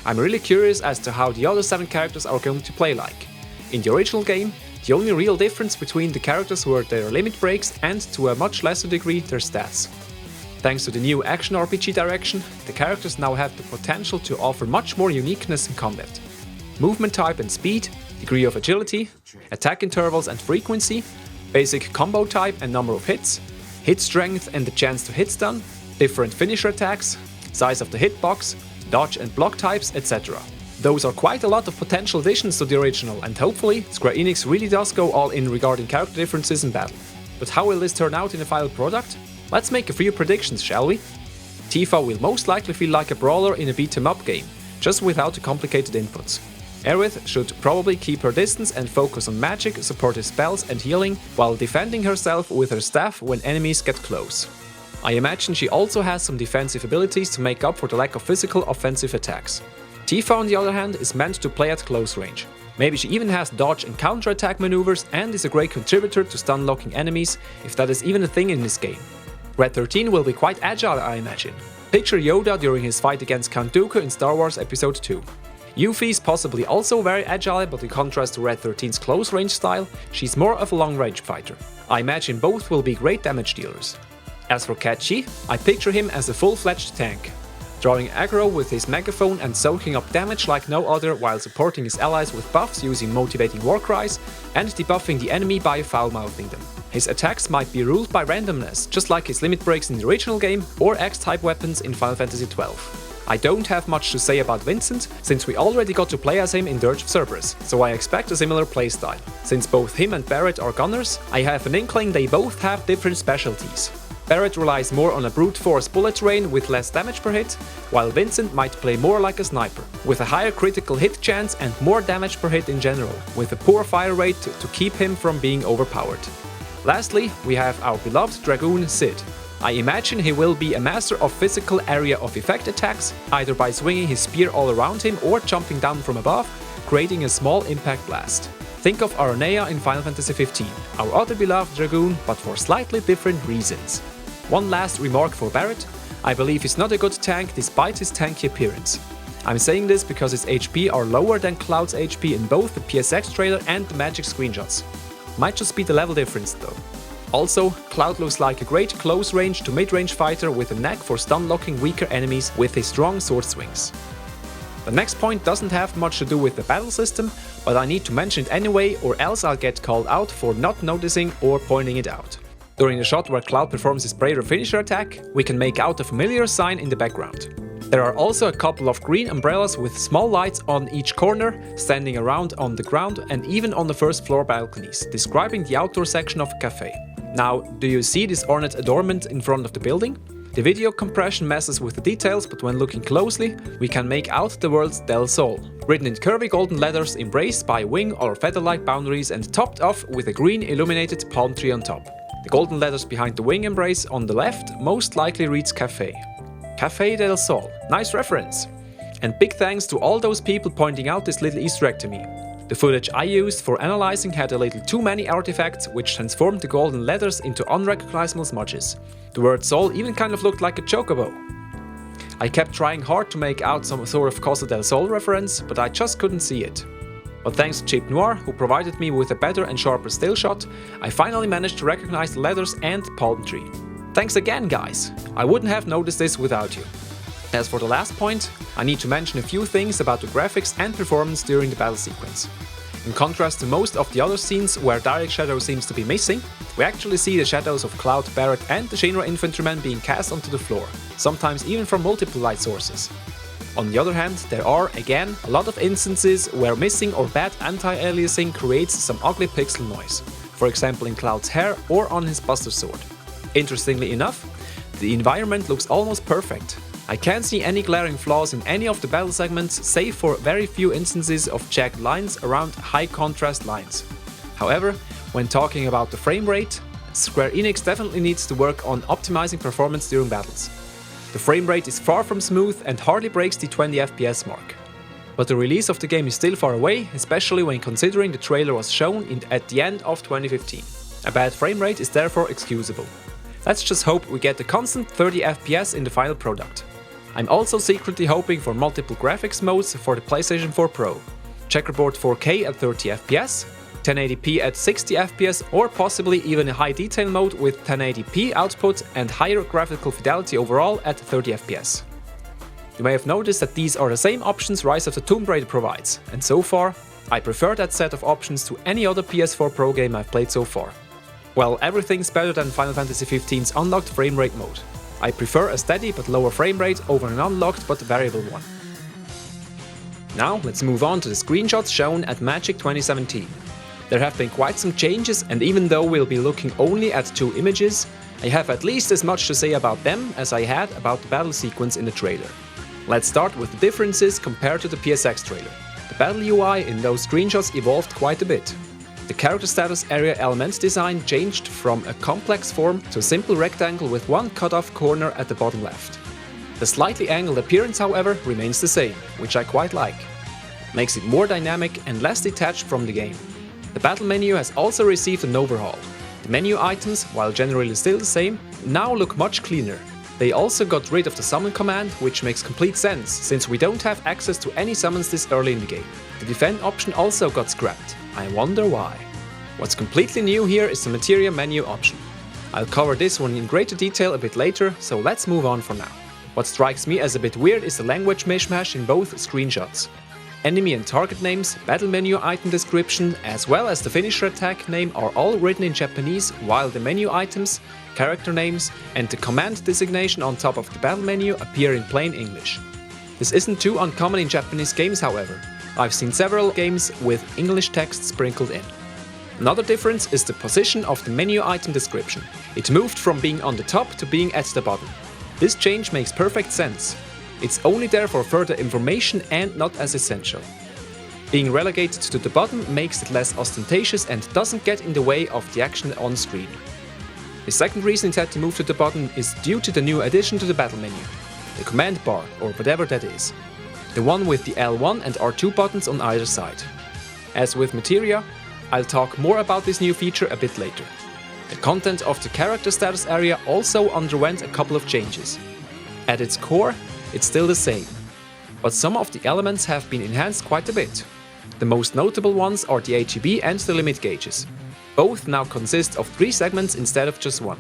I'm really curious as to how the other 7 characters are going to play like. In the original game, the only real difference between the characters were their limit breaks and, to a much lesser degree, their stats. Thanks to the new action RPG direction, the characters now have the potential to offer much more uniqueness in combat. Movement type and speed, degree of agility, attack intervals and frequency, basic combo type and number of hits, hit strength and the chance to hit stun, different finisher attacks, size of the hitbox, dodge and block types, etc. Those are quite a lot of potential additions to the original, and hopefully Square Enix really does go all in regarding character differences in battle. But how will this turn out in the final product? Let's make a few predictions, shall we? Tifa will most likely feel like a brawler in a beat-em-up game, just without the complicated inputs. Aire should probably keep her distance and focus on magic, supportive spells and healing, while defending herself with her staff when enemies get close. I imagine she also has some defensive abilities to make up for the lack of physical offensive attacks. Tifa, on the other hand, is meant to play at close range. Maybe she even has dodge and counter-attack maneuvers and is a great contributor to stun-locking enemies, if that is even a thing in this game. Red 13 will be quite agile, I imagine. Picture Yoda during his fight against Count Dooku in Star Wars Episode 2. Yuffie is possibly also very agile, but in contrast to Red 13's close-range style, she's more of a long-range fighter. I imagine both will be great damage dealers. As for Catchy, I picture him as a full-fledged tank, drawing aggro with his megaphone and soaking up damage like no other while supporting his allies with buffs using motivating war cries and debuffing the enemy by foul-mouthing them. His attacks might be ruled by randomness, just like his limit breaks in the original game or X-type weapons in Final Fantasy XII. I don't have much to say about Vincent, since we already got to play as him in Dirge of Cerberus, so I expect a similar playstyle. Since both him and Barret are gunners, I have an inkling they both have different specialties. Barret relies more on a brute force bullet rain with less damage per hit, while Vincent might play more like a sniper, with a higher critical hit chance and more damage per hit in general, with a poor fire rate to keep him from being overpowered. Lastly, we have our beloved Dragoon Sid. I imagine he will be a master of physical area of effect attacks, either by swinging his spear all around him or jumping down from above, creating a small impact blast. Think of Aire in Final Fantasy XV, our other beloved Dragoon, but for slightly different reasons. One last remark for Barret: I believe he's not a good tank despite his tanky appearance. I'm saying this because his HP are lower than Cloud's HP in both the PSX trailer and the Magic screenshots. Might just be the level difference though. Also, Cloud looks like a great close range to mid-range fighter with a knack for stun locking weaker enemies with his strong sword swings. The next point doesn't have much to do with the battle system, but I need to mention it anyway or else I'll get called out for not noticing or pointing it out. During the shot where Cloud performs his Prayer finisher attack, we can make out a familiar sign in the background. There are also a couple of green umbrellas with small lights on each corner, standing around on the ground and even on the first floor balconies, describing the outdoor section of a cafe. Now, do you see this ornate adornment in front of the building? The video compression messes with the details, but when looking closely, we can make out the words Del Sol, written in curvy golden letters embraced by wing or feather-like boundaries and topped off with a green illuminated palm tree on top. The golden letters behind the wing embrace on the left most likely reads Café. Café del Sol, nice reference! And big thanks to all those people pointing out this little Easter egg to me. The footage I used for analyzing had a little too many artifacts which transformed the golden letters into unrecognizable smudges. The word Sol even kind of looked like a chocobo. I kept trying hard to make out some sort of Costa del Sol reference, but I just couldn't see it. But thanks to Cheap Noir, who provided me with a better and sharper still shot, I finally managed to recognize the letters and palm tree. Thanks again, guys! I wouldn't have noticed this without you. As for the last point, I need to mention a few things about the graphics and performance during the battle sequence. In contrast to most of the other scenes where direct shadow seems to be missing, we actually see the shadows of Cloud, Barret and the Shinra infantrymen being cast onto the floor, sometimes even from multiple light sources. On the other hand, there are, again, a lot of instances where missing or bad anti-aliasing creates some ugly pixel noise, for example in Cloud's hair or on his Buster Sword. Interestingly enough, the environment looks almost perfect. I can't see any glaring flaws in any of the battle segments save for very few instances of jagged lines around high contrast lines. However, when talking about the frame rate, Square Enix definitely needs to work on optimizing performance during battles. The frame rate is far from smooth and hardly breaks the 20 FPS mark. But the release of the game is still far away, especially when considering the trailer was shown at the end of 2015. A bad frame rate is therefore excusable. Let's just hope we get a constant 30 FPS in the final product. I'm also secretly hoping for multiple graphics modes for the PlayStation 4 Pro. Checkerboard 4K at 30 FPS, 1080p at 60 FPS or possibly even a high detail mode with 1080p output and higher graphical fidelity overall at 30 FPS. You may have noticed that these are the same options Rise of the Tomb Raider provides, and so far, I prefer that set of options to any other PS4 Pro game I've played so far. Well, everything's better than Final Fantasy XV's unlocked frame rate mode. I prefer a steady but lower frame rate over an unlocked but variable one. Now let's move on to the screenshots shown at Magic 2017. There have been quite some changes, and even though we'll be looking only at 2 images, I have at least as much to say about them as I had about the battle sequence in the trailer. Let's start with the differences compared to the PSX trailer. The battle UI in those screenshots evolved quite a bit. The character status area element design changed from a complex form to a simple rectangle with one cut-off corner at the bottom left. The slightly angled appearance, however, remains the same, which I quite like. Makes it more dynamic and less detached from the game. The battle menu has also received an overhaul. The menu items, while generally still the same, now look much cleaner. They also got rid of the summon command, which makes complete sense, since we don't have access to any summons this early in the game. The defend option also got scrapped. I wonder why. What's completely new here is the Materia menu option. I'll cover this one in greater detail a bit later, so let's move on for now. What strikes me as a bit weird is the language mishmash in both screenshots. Enemy and target names, battle menu item description, as well as the finisher attack name are all written in Japanese, while the menu items, character names, and the command designation on top of the battle menu appear in plain English. This isn't too uncommon in Japanese games, however. I've seen several games with English text sprinkled in. Another difference is the position of the menu item description. It moved from being on the top to being at the bottom. This change makes perfect sense. It's only there for further information and not as essential. Being relegated to the bottom makes it less ostentatious and doesn't get in the way of the action on screen. The second reason it had to move to the bottom is due to the new addition to the battle menu, the command bar or whatever that is. The one with the L1 and R2 buttons on either side. As with Materia, I'll talk more about this new feature a bit later. The content of the character status area also underwent a couple of changes. At its core, it's still the same, but some of the elements have been enhanced quite a bit. The most notable ones are the HEB and the limit gauges. Both now consist of 3 segments instead of just 1.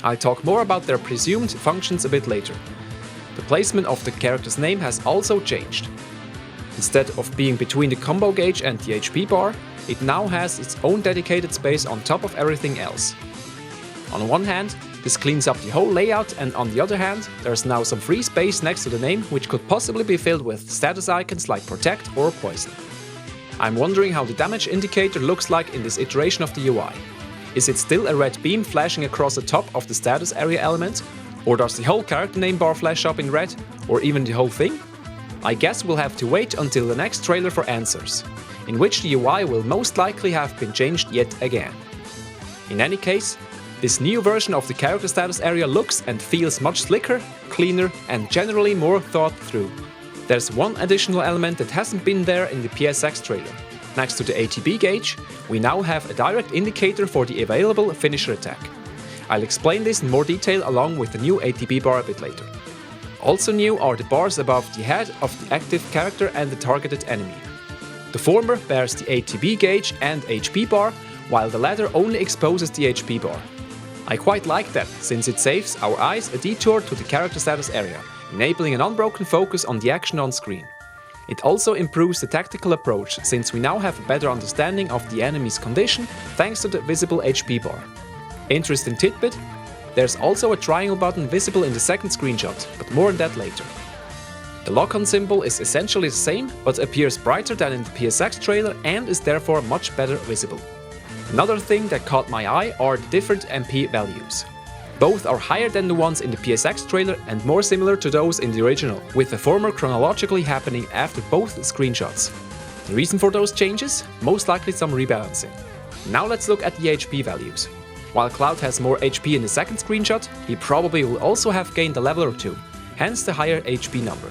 I'll talk more about their presumed functions a bit later. The placement of the character's name has also changed. Instead of being between the combo gauge and the HP bar, it now has its own dedicated space on top of everything else. On one hand, this cleans up the whole layout, and on the other hand, there's now some free space next to the name which could possibly be filled with status icons like Protect or Poison. I'm wondering how the damage indicator looks like in this iteration of the UI. Is it still a red beam flashing across the top of the status area element? Or does the whole character name bar flash up in red? Or even the whole thing? I guess we'll have to wait until the next trailer for answers, in which the UI will most likely have been changed yet again. In any case, this new version of the character status area looks and feels much slicker, cleaner, and generally more thought through. There's one additional element that hasn't been there in the PSX trailer. Next to the ATB gauge, we now have a direct indicator for the available finisher attack. I'll explain this in more detail along with the new ATB bar a bit later. Also new are the bars above the head of the active character and the targeted enemy. The former bears the ATB gauge and HP bar, while the latter only exposes the HP bar. I quite like that, since it saves our eyes a detour to the character status area, enabling an unbroken focus on the action on screen. It also improves the tactical approach, since we now have a better understanding of the enemy's condition thanks to the visible HP bar. Interesting tidbit: there's also a triangle button visible in the second screenshot, but more on that later. The lock-on symbol is essentially the same, but appears brighter than in the PSX trailer and is therefore much better visible. Another thing that caught my eye are the different MP values. Both are higher than the ones in the PSX trailer and more similar to those in the original, with the former chronologically happening after both screenshots. The reason for those changes? Most likely some rebalancing. Now let's look at the HP values. While Cloud has more HP in the second screenshot, he probably will also have gained a level or 2, hence the higher HP number.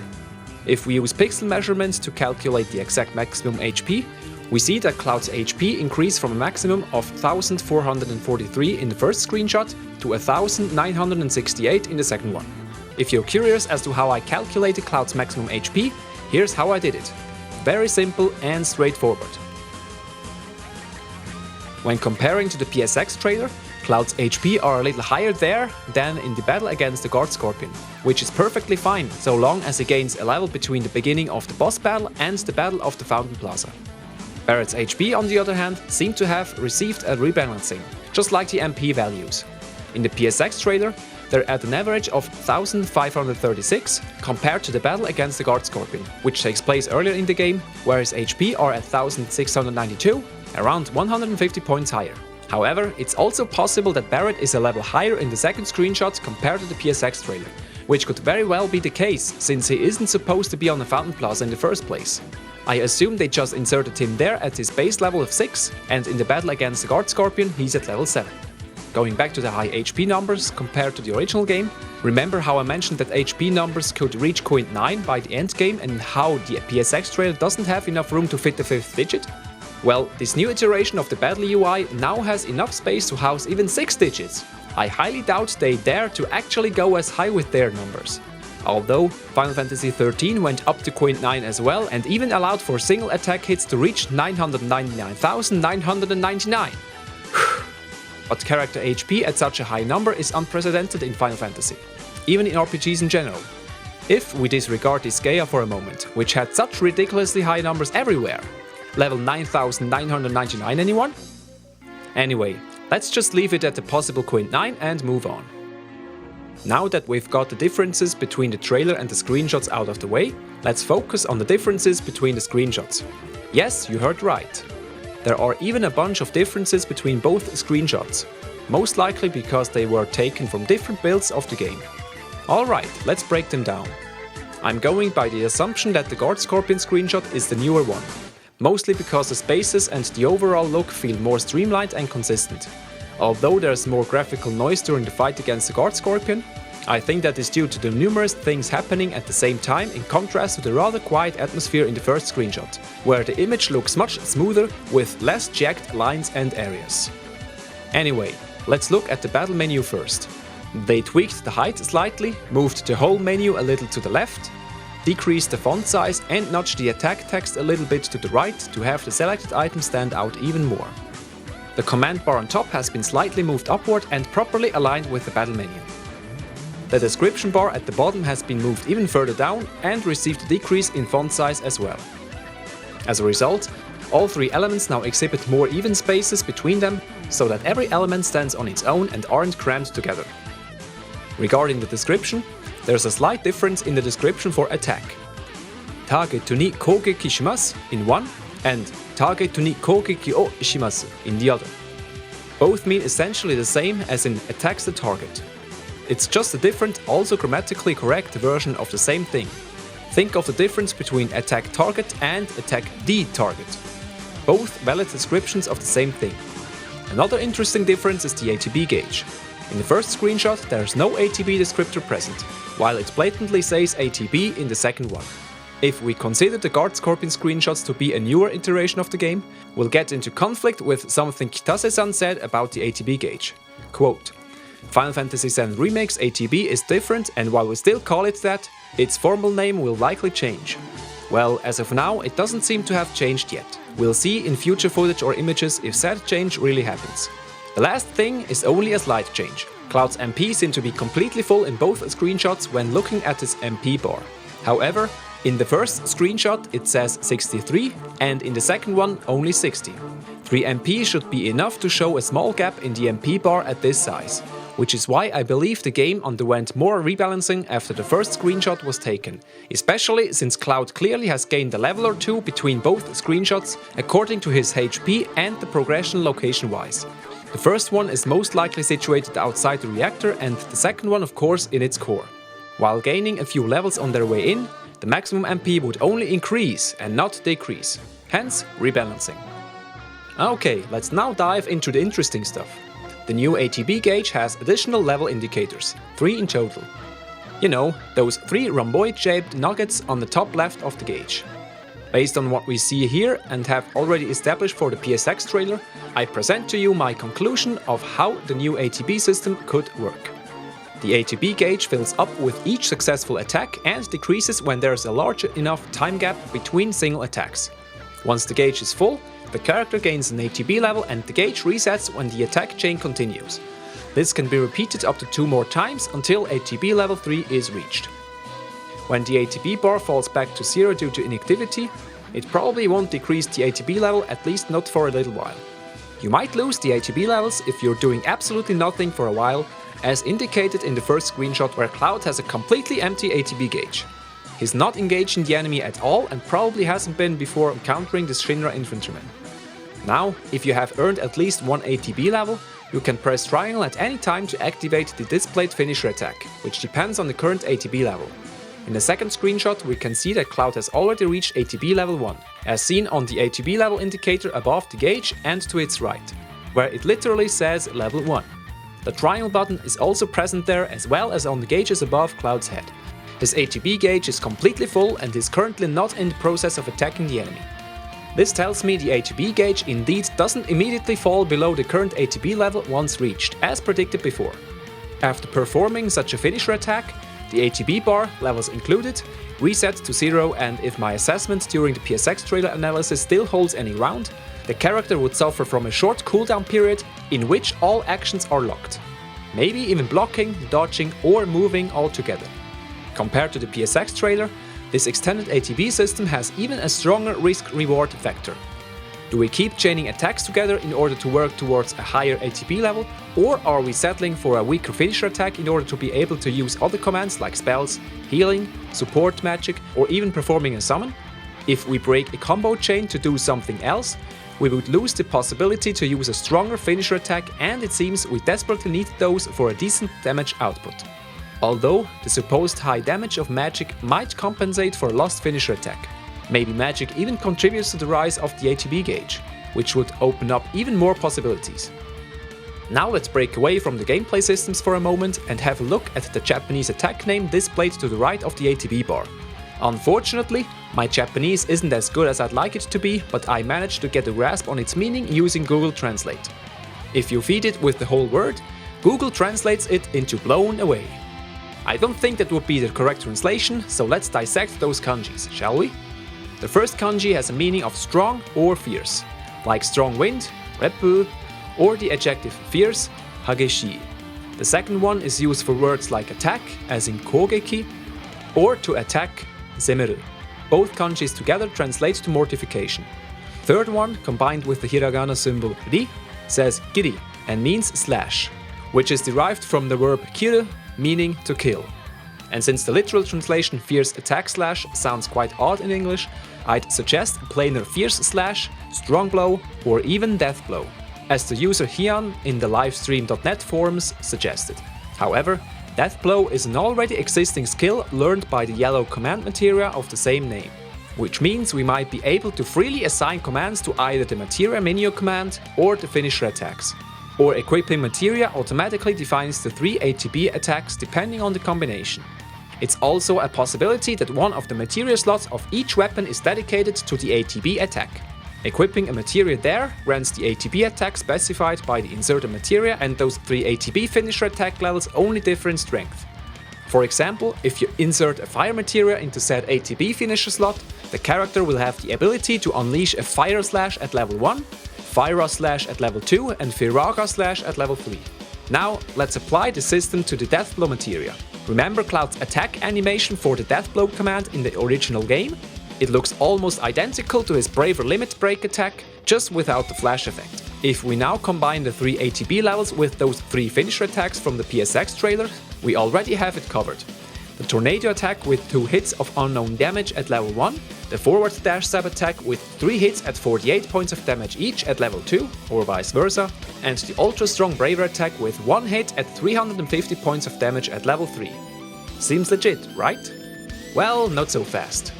If we use pixel measurements to calculate the exact maximum HP, we see that Cloud's HP increased from a maximum of 1443 in the first screenshot to 1968 in the second one. If you're curious as to how I calculated Cloud's maximum HP, here's how I did it. Very simple and straightforward. When comparing to the PSX trailer, Cloud's HP are a little higher there than in the battle against the Guard Scorpion, which is perfectly fine so long as he gains a level between the beginning of the boss battle and the battle of the Fountain Plaza. Barrett's HP, on the other hand, seemed to have received a rebalancing, just like the MP values. In the PSX trailer, they're at an average of 1536 compared to the battle against the Guard Scorpion, which takes place earlier in the game, where his HP are at 1692, around 150 points higher. However, it's also possible that Barrett is a level higher in the second screenshot compared to the PSX trailer, which could very well be the case since he isn't supposed to be on the Fountain Plaza in the first place. I assume they just inserted him there at his base level of 6, and in the battle against the Guard Scorpion he's at level 7. Going back to the high HP numbers compared to the original game, remember how I mentioned that HP numbers could reach 0.9 by the end game and how the PSX trailer doesn't have enough room to fit the 5th digit? Well, this new iteration of the battle UI now has enough space to house even 6 digits. I highly doubt they dare to actually go as high with their numbers. Although Final Fantasy XIII went up to 0.9 as well and even allowed for single attack hits to reach 999,999. But character HP at such a high number is unprecedented in Final Fantasy, even in RPGs in general. If we disregard Disgaea for a moment, which had such ridiculously high numbers everywhere. Level 9,999 anyone? Anyway, let's just leave it at the possible 0.9 and move on. Now that we've got the differences between the trailer and the screenshots out of the way, let's focus on the differences between the screenshots. Yes, you heard right. There are even a bunch of differences between both screenshots, most likely because they were taken from different builds of the game. Alright, let's break them down. I'm going by the assumption that the Guard Scorpion screenshot is the newer one, mostly because the spaces and the overall look feel more streamlined and consistent. Although there's more graphical noise during the fight against the Guard Scorpion, I think that is due to the numerous things happening at the same time in contrast to the rather quiet atmosphere in the first screenshot, where the image looks much smoother with less jagged lines and areas. Anyway, let's look at the battle menu first. They tweaked the height slightly, moved the whole menu a little to the left, decreased the font size and nudged the attack text a little bit to the right to have the selected item stand out even more. The command bar on top has been slightly moved upward and properly aligned with the battle menu. The description bar at the bottom has been moved even further down and received a decrease in font size as well. As a result, all three elements now exhibit more even spaces between them, so that every element stands on its own and aren't crammed together. Regarding the description, there's a slight difference in the description for attack. Target ni kogeki shimasu in one and target ni kogeki o shimasu in the other. Both mean essentially the same as in attacks the target. It's just a different, also grammatically correct version of the same thing. Think of the difference between attack target and attack the target. Both valid descriptions of the same thing. Another interesting difference is the ATB gauge. In the first screenshot there's no ATB descriptor present, while it blatantly says ATB in the second one. If we consider the Guard Scorpion screenshots to be a newer iteration of the game, we'll get into conflict with something Kitase-san said about the ATB gauge. Quote, Final Fantasy VII Remake's ATB is different, and while we still call it that, its formal name will likely change. Well, as of now, it doesn't seem to have changed yet. We'll see in future footage or images if said change really happens. The last thing is only a slight change. Cloud's MP seem to be completely full in both screenshots when looking at its MP bar. However, in the first screenshot it says 63 and in the second one only 60. 3 MP should be enough to show a small gap in the MP bar at this size, which is why I believe the game underwent more rebalancing after the first screenshot was taken, especially since Cloud clearly has gained a level or two between both screenshots according to his HP and the progression location-wise. The first one is most likely situated outside the reactor and the second one of course in its core. While gaining a few levels on their way in, the maximum MP would only increase and not decrease, hence rebalancing. Okay, let's now dive into the interesting stuff. The new ATB gauge has additional level indicators, 3 in total. You know, those 3 rhomboid-shaped nuggets on the top left of the gauge. Based on what we see here and have already established for the PSX trailer, I present to you my conclusion of how the new ATB system could work. The ATB gauge fills up with each successful attack and decreases when there is a large enough time gap between single attacks. Once the gauge is full, the character gains an ATB level and the gauge resets when the attack chain continues. This can be repeated up to 2 more times until ATB level 3 is reached. When the ATB bar falls back to 0 due to inactivity, it probably won't decrease the ATB level, at least not for a little while. You might lose the ATB levels if you're doing absolutely nothing for a while, as indicated in the first screenshot where Cloud has a completely empty ATB gauge. He's not engaging the enemy at all and probably hasn't been before encountering the Shinra infantryman. Now, if you have earned at least 1 ATB level, you can press triangle at any time to activate the displayed finisher attack, which depends on the current ATB level. In the second screenshot we can see that Cloud has already reached ATB level 1, as seen on the ATB level indicator above the gauge and to its right, where it literally says level 1. The triangle button is also present there as well as on the gauges above Cloud's head. His ATB gauge is completely full and is currently not in the process of attacking the enemy. This tells me the ATB gauge indeed doesn't immediately fall below the current ATB level once reached, as predicted before. After performing such a finisher attack, the ATB bar, levels included, reset to 0, and if my assessment during the PSX trailer analysis still holds any ground, the character would suffer from a short cooldown period in which all actions are locked. Maybe even blocking, dodging or moving altogether. Compared to the PSX trailer, this extended ATB system has even a stronger risk-reward factor. Do we keep chaining attacks together in order to work towards a higher ATB level, or are we settling for a weaker finisher attack in order to be able to use other commands like spells, healing, support magic, or even performing a summon? If we break a combo chain to do something else, we would lose the possibility to use a stronger finisher attack, and it seems we desperately need those for a decent damage output. Although the supposed high damage of magic might compensate for a lost finisher attack. Maybe magic even contributes to the rise of the ATB gauge, which would open up even more possibilities. Now let's break away from the gameplay systems for a moment and have a look at the Japanese attack name displayed to the right of the ATB bar. Unfortunately, my Japanese isn't as good as I'd like it to be, but I managed to get a grasp on its meaning using Google Translate. If you feed it with the whole word, Google translates it into blown away. I don't think that would be the correct translation, so let's dissect those kanjis, shall we? The first kanji has a meaning of strong or fierce, like strong wind, reppu, or the adjective fierce, hageshi. The second one is used for words like attack, as in kogeki, or to attack, zemeru. Both kanjis together translate to mortification. Third one, combined with the hiragana symbol ri, says kiri and means slash, which is derived from the verb kiru, meaning to kill. And since the literal translation fierce attack slash sounds quite odd in English, I'd suggest plainer fierce slash, strong blow, or even death blow, as the user Hian in the livestream.net forums suggested. However, Deathblow is an already existing skill learned by the yellow command materia of the same name, which means we might be able to freely assign commands to either the materia menu command or the finisher attacks. Or equipping materia automatically defines the 3 ATB attacks depending on the combination. It's also a possibility that one of the materia slots of each weapon is dedicated to the ATB attack. Equipping a materia there grants the ATB attack specified by the inserted materia and those 3 ATB finisher attack levels only differ in strength. For example, if you insert a fire materia into said ATB finisher slot, the character will have the ability to unleash a fire slash at level 1, Fira slash at level 2 and Firaga slash at level 3. Now let's apply the system to the Deathblow materia. Remember Cloud's attack animation for the Deathblow command in the original game? It looks almost identical to his Braver Limit Break attack, just without the flash effect. If we now combine the 3 ATB levels with those 3 finisher attacks from the PSX trailer, we already have it covered. The Tornado attack with 2 hits of unknown damage at level 1, the Forward Dash Stab attack with 3 hits at 48 points of damage each at level 2, or vice versa, and the Ultra Strong Braver attack with 1 hit at 350 points of damage at level 3. Seems legit, right? Well, not so fast.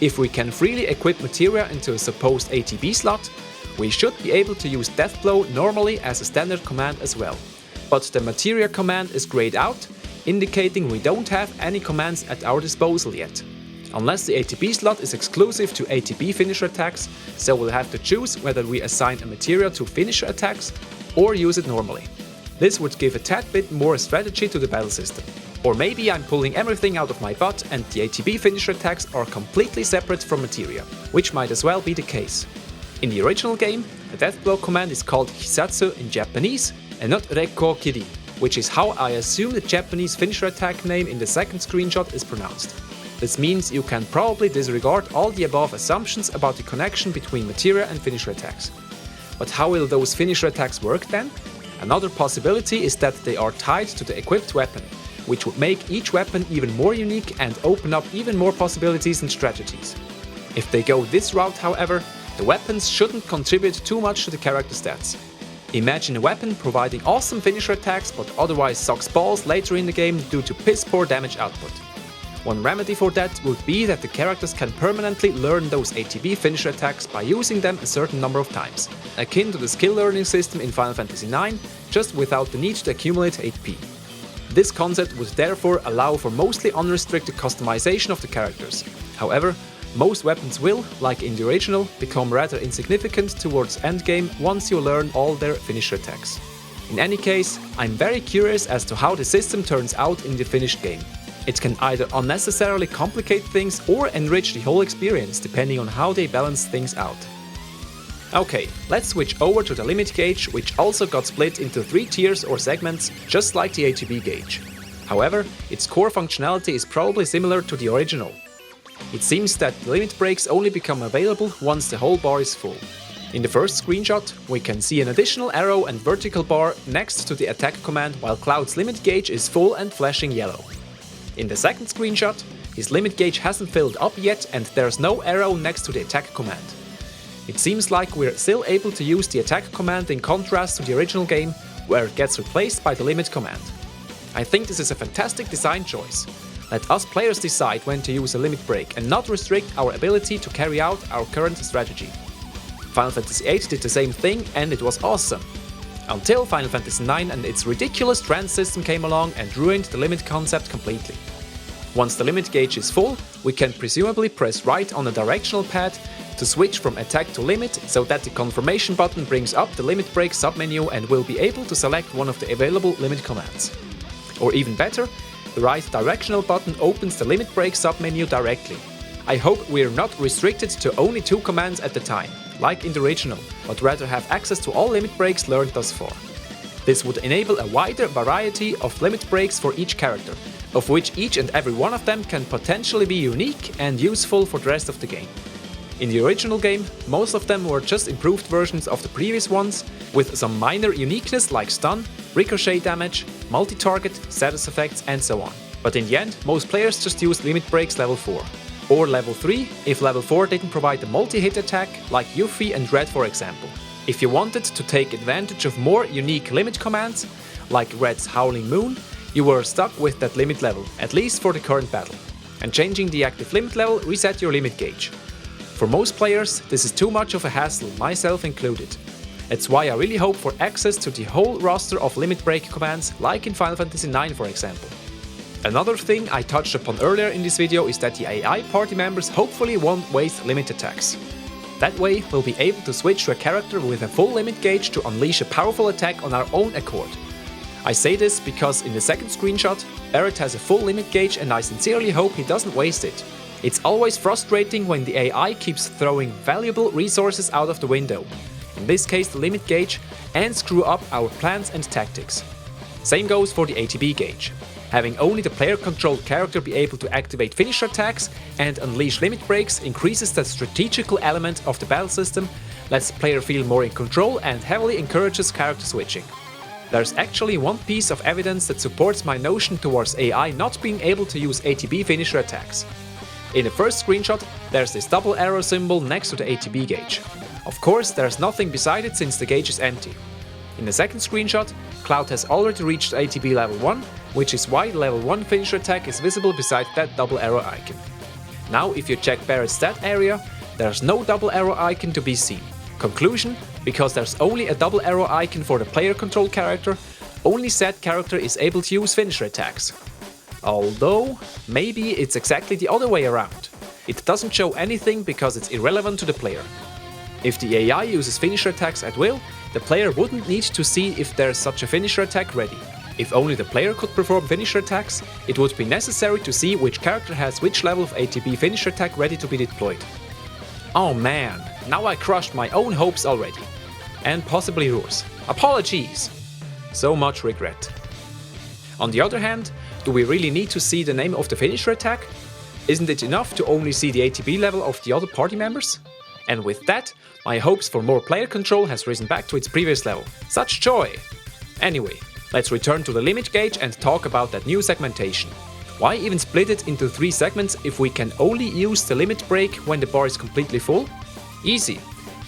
If we can freely equip materia into a supposed ATB slot, we should be able to use Deathblow normally as a standard command as well. But the materia command is grayed out, indicating we don't have any commands at our disposal yet. Unless the ATB slot is exclusive to ATB finisher attacks, so we'll have to choose whether we assign a materia to finisher attacks or use it normally. This would give a tad bit more strategy to the battle system. Or maybe I'm pulling everything out of my butt and the ATB finisher attacks are completely separate from materia, which might as well be the case. In the original game, the Deathblow command is called Hisatsu in Japanese and not Rekko Kiri, which is how I assume the Japanese finisher attack name in the second screenshot is pronounced. This means you can probably disregard all the above assumptions about the connection between materia and finisher attacks. But how will those finisher attacks work then? Another possibility is that they are tied to the equipped weapon, which would make each weapon even more unique and open up even more possibilities and strategies. If they go this route, however, the weapons shouldn't contribute too much to the character stats. Imagine a weapon providing awesome finisher attacks but otherwise sucks balls later in the game due to piss poor damage output. One remedy for that would be that the characters can permanently learn those ATB finisher attacks by using them a certain number of times, akin to the skill learning system in Final Fantasy IX, just without the need to accumulate HP. This concept would therefore allow for mostly unrestricted customization of the characters. However, most weapons will, like in the original, become rather insignificant towards endgame once you learn all their finisher attacks. In any case, I'm very curious as to how the system turns out in the finished game. It can either unnecessarily complicate things or enrich the whole experience depending on how they balance things out. Okay, let's switch over to the limit gauge, which also got split into 3 tiers or segments, just like the ATB gauge. However, its core functionality is probably similar to the original. It seems that the limit breaks only become available once the whole bar is full. In the first screenshot, we can see an additional arrow and vertical bar next to the attack command while Cloud's limit gauge is full and flashing yellow. In the second screenshot, his limit gauge hasn't filled up yet and there's no arrow next to the attack command. It seems like we're still able to use the attack command in contrast to the original game, where it gets replaced by the limit command. I think this is a fantastic design choice. Let us players decide when to use a limit break and not restrict our ability to carry out our current strategy. Final Fantasy VIII did the same thing and it was awesome. Until Final Fantasy IX and its ridiculous trance system came along and ruined the limit concept completely. Once the limit gauge is full, we can presumably press right on the directional pad to switch from attack to limit so that the confirmation button brings up the limit break submenu and we'll be able to select one of the available limit commands. Or even better, the right directional button opens the limit break submenu directly. I hope we're not restricted to only 2 commands at a time. like in the original, but rather have access to all limit breaks learned thus far. This would enable a wider variety of limit breaks for each character, of which each and every one of them can potentially be unique and useful for the rest of the game. In the original game, most of them were just improved versions of the previous ones, with some minor uniqueness like stun, ricochet damage, multi-target, status effects and so on. But in the end, most players just used limit breaks level 4. Or level 3, if level 4 didn't provide a multi-hit attack, like Yuffie and Red for example. If you wanted to take advantage of more unique limit commands, like Red's Howling Moon, you were stuck with that limit level, at least for the current battle. And changing the active limit level reset your limit gauge. For most players, this is too much of a hassle, myself included. That's why I really hope for access to the whole roster of limit break commands, like in Final Fantasy IX for example. Another thing I touched upon earlier in this video is that the AI party members hopefully won't waste limit attacks. That way, we'll be able to switch to a character with a full limit gauge to unleash a powerful attack on our own accord. I say this because in the second screenshot, Aire has a full limit gauge and I sincerely hope he doesn't waste it. It's always frustrating when the AI keeps throwing valuable resources out of the window, in this case the limit gauge, and screw up our plans and tactics. Same goes for the ATB gauge. Having only the player-controlled character be able to activate finisher attacks and unleash limit breaks increases the strategical element of the battle system, lets the player feel more in control and heavily encourages character switching. There's actually one piece of evidence that supports my notion towards AI not being able to use ATB finisher attacks. In the first screenshot, there's this double arrow symbol next to the ATB gauge. Of course, there's nothing beside it since the gauge is empty. In the second screenshot, Cloud has already reached ATB level 1, which is why the level 1 finisher attack is visible beside that double arrow icon. Now if you check Barret's stat area, there's no double arrow icon to be seen. Conclusion: because there's only a double arrow icon for the player controlled character, only said character is able to use finisher attacks. Although, maybe it's exactly the other way around. It doesn't show anything because it's irrelevant to the player. If the AI uses finisher attacks at will, the player wouldn't need to see if there's such a finisher attack ready. If only the player could perform finisher attacks, it would be necessary to see which character has which level of ATB finisher attack ready to be deployed. Oh man, now I crushed my own hopes already. And possibly yours. Apologies! So much regret. On the other hand, do we really need to see the name of the finisher attack? Isn't it enough to only see the ATB level of the other party members? And with that, my hopes for more player control has risen back to its previous level. Such joy! Anyway, let's return to the limit gauge and talk about that new segmentation. Why even split it into 3 segments if we can only use the limit break when the bar is completely full? Easy.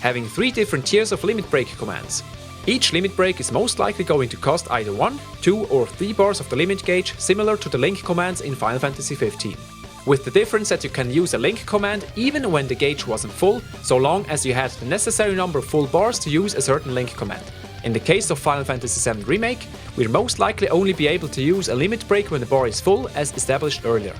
Having 3 different tiers of limit break commands. Each limit break is most likely going to cost either 1, 2 or 3 bars of the limit gauge, similar to the link commands in Final Fantasy XV. With the difference that you can use a link command even when the gauge wasn't full, so long as you had the necessary number of full bars to use a certain link command. In the case of Final Fantasy VII Remake, we'll most likely only be able to use a limit break when the bar is full, as established earlier.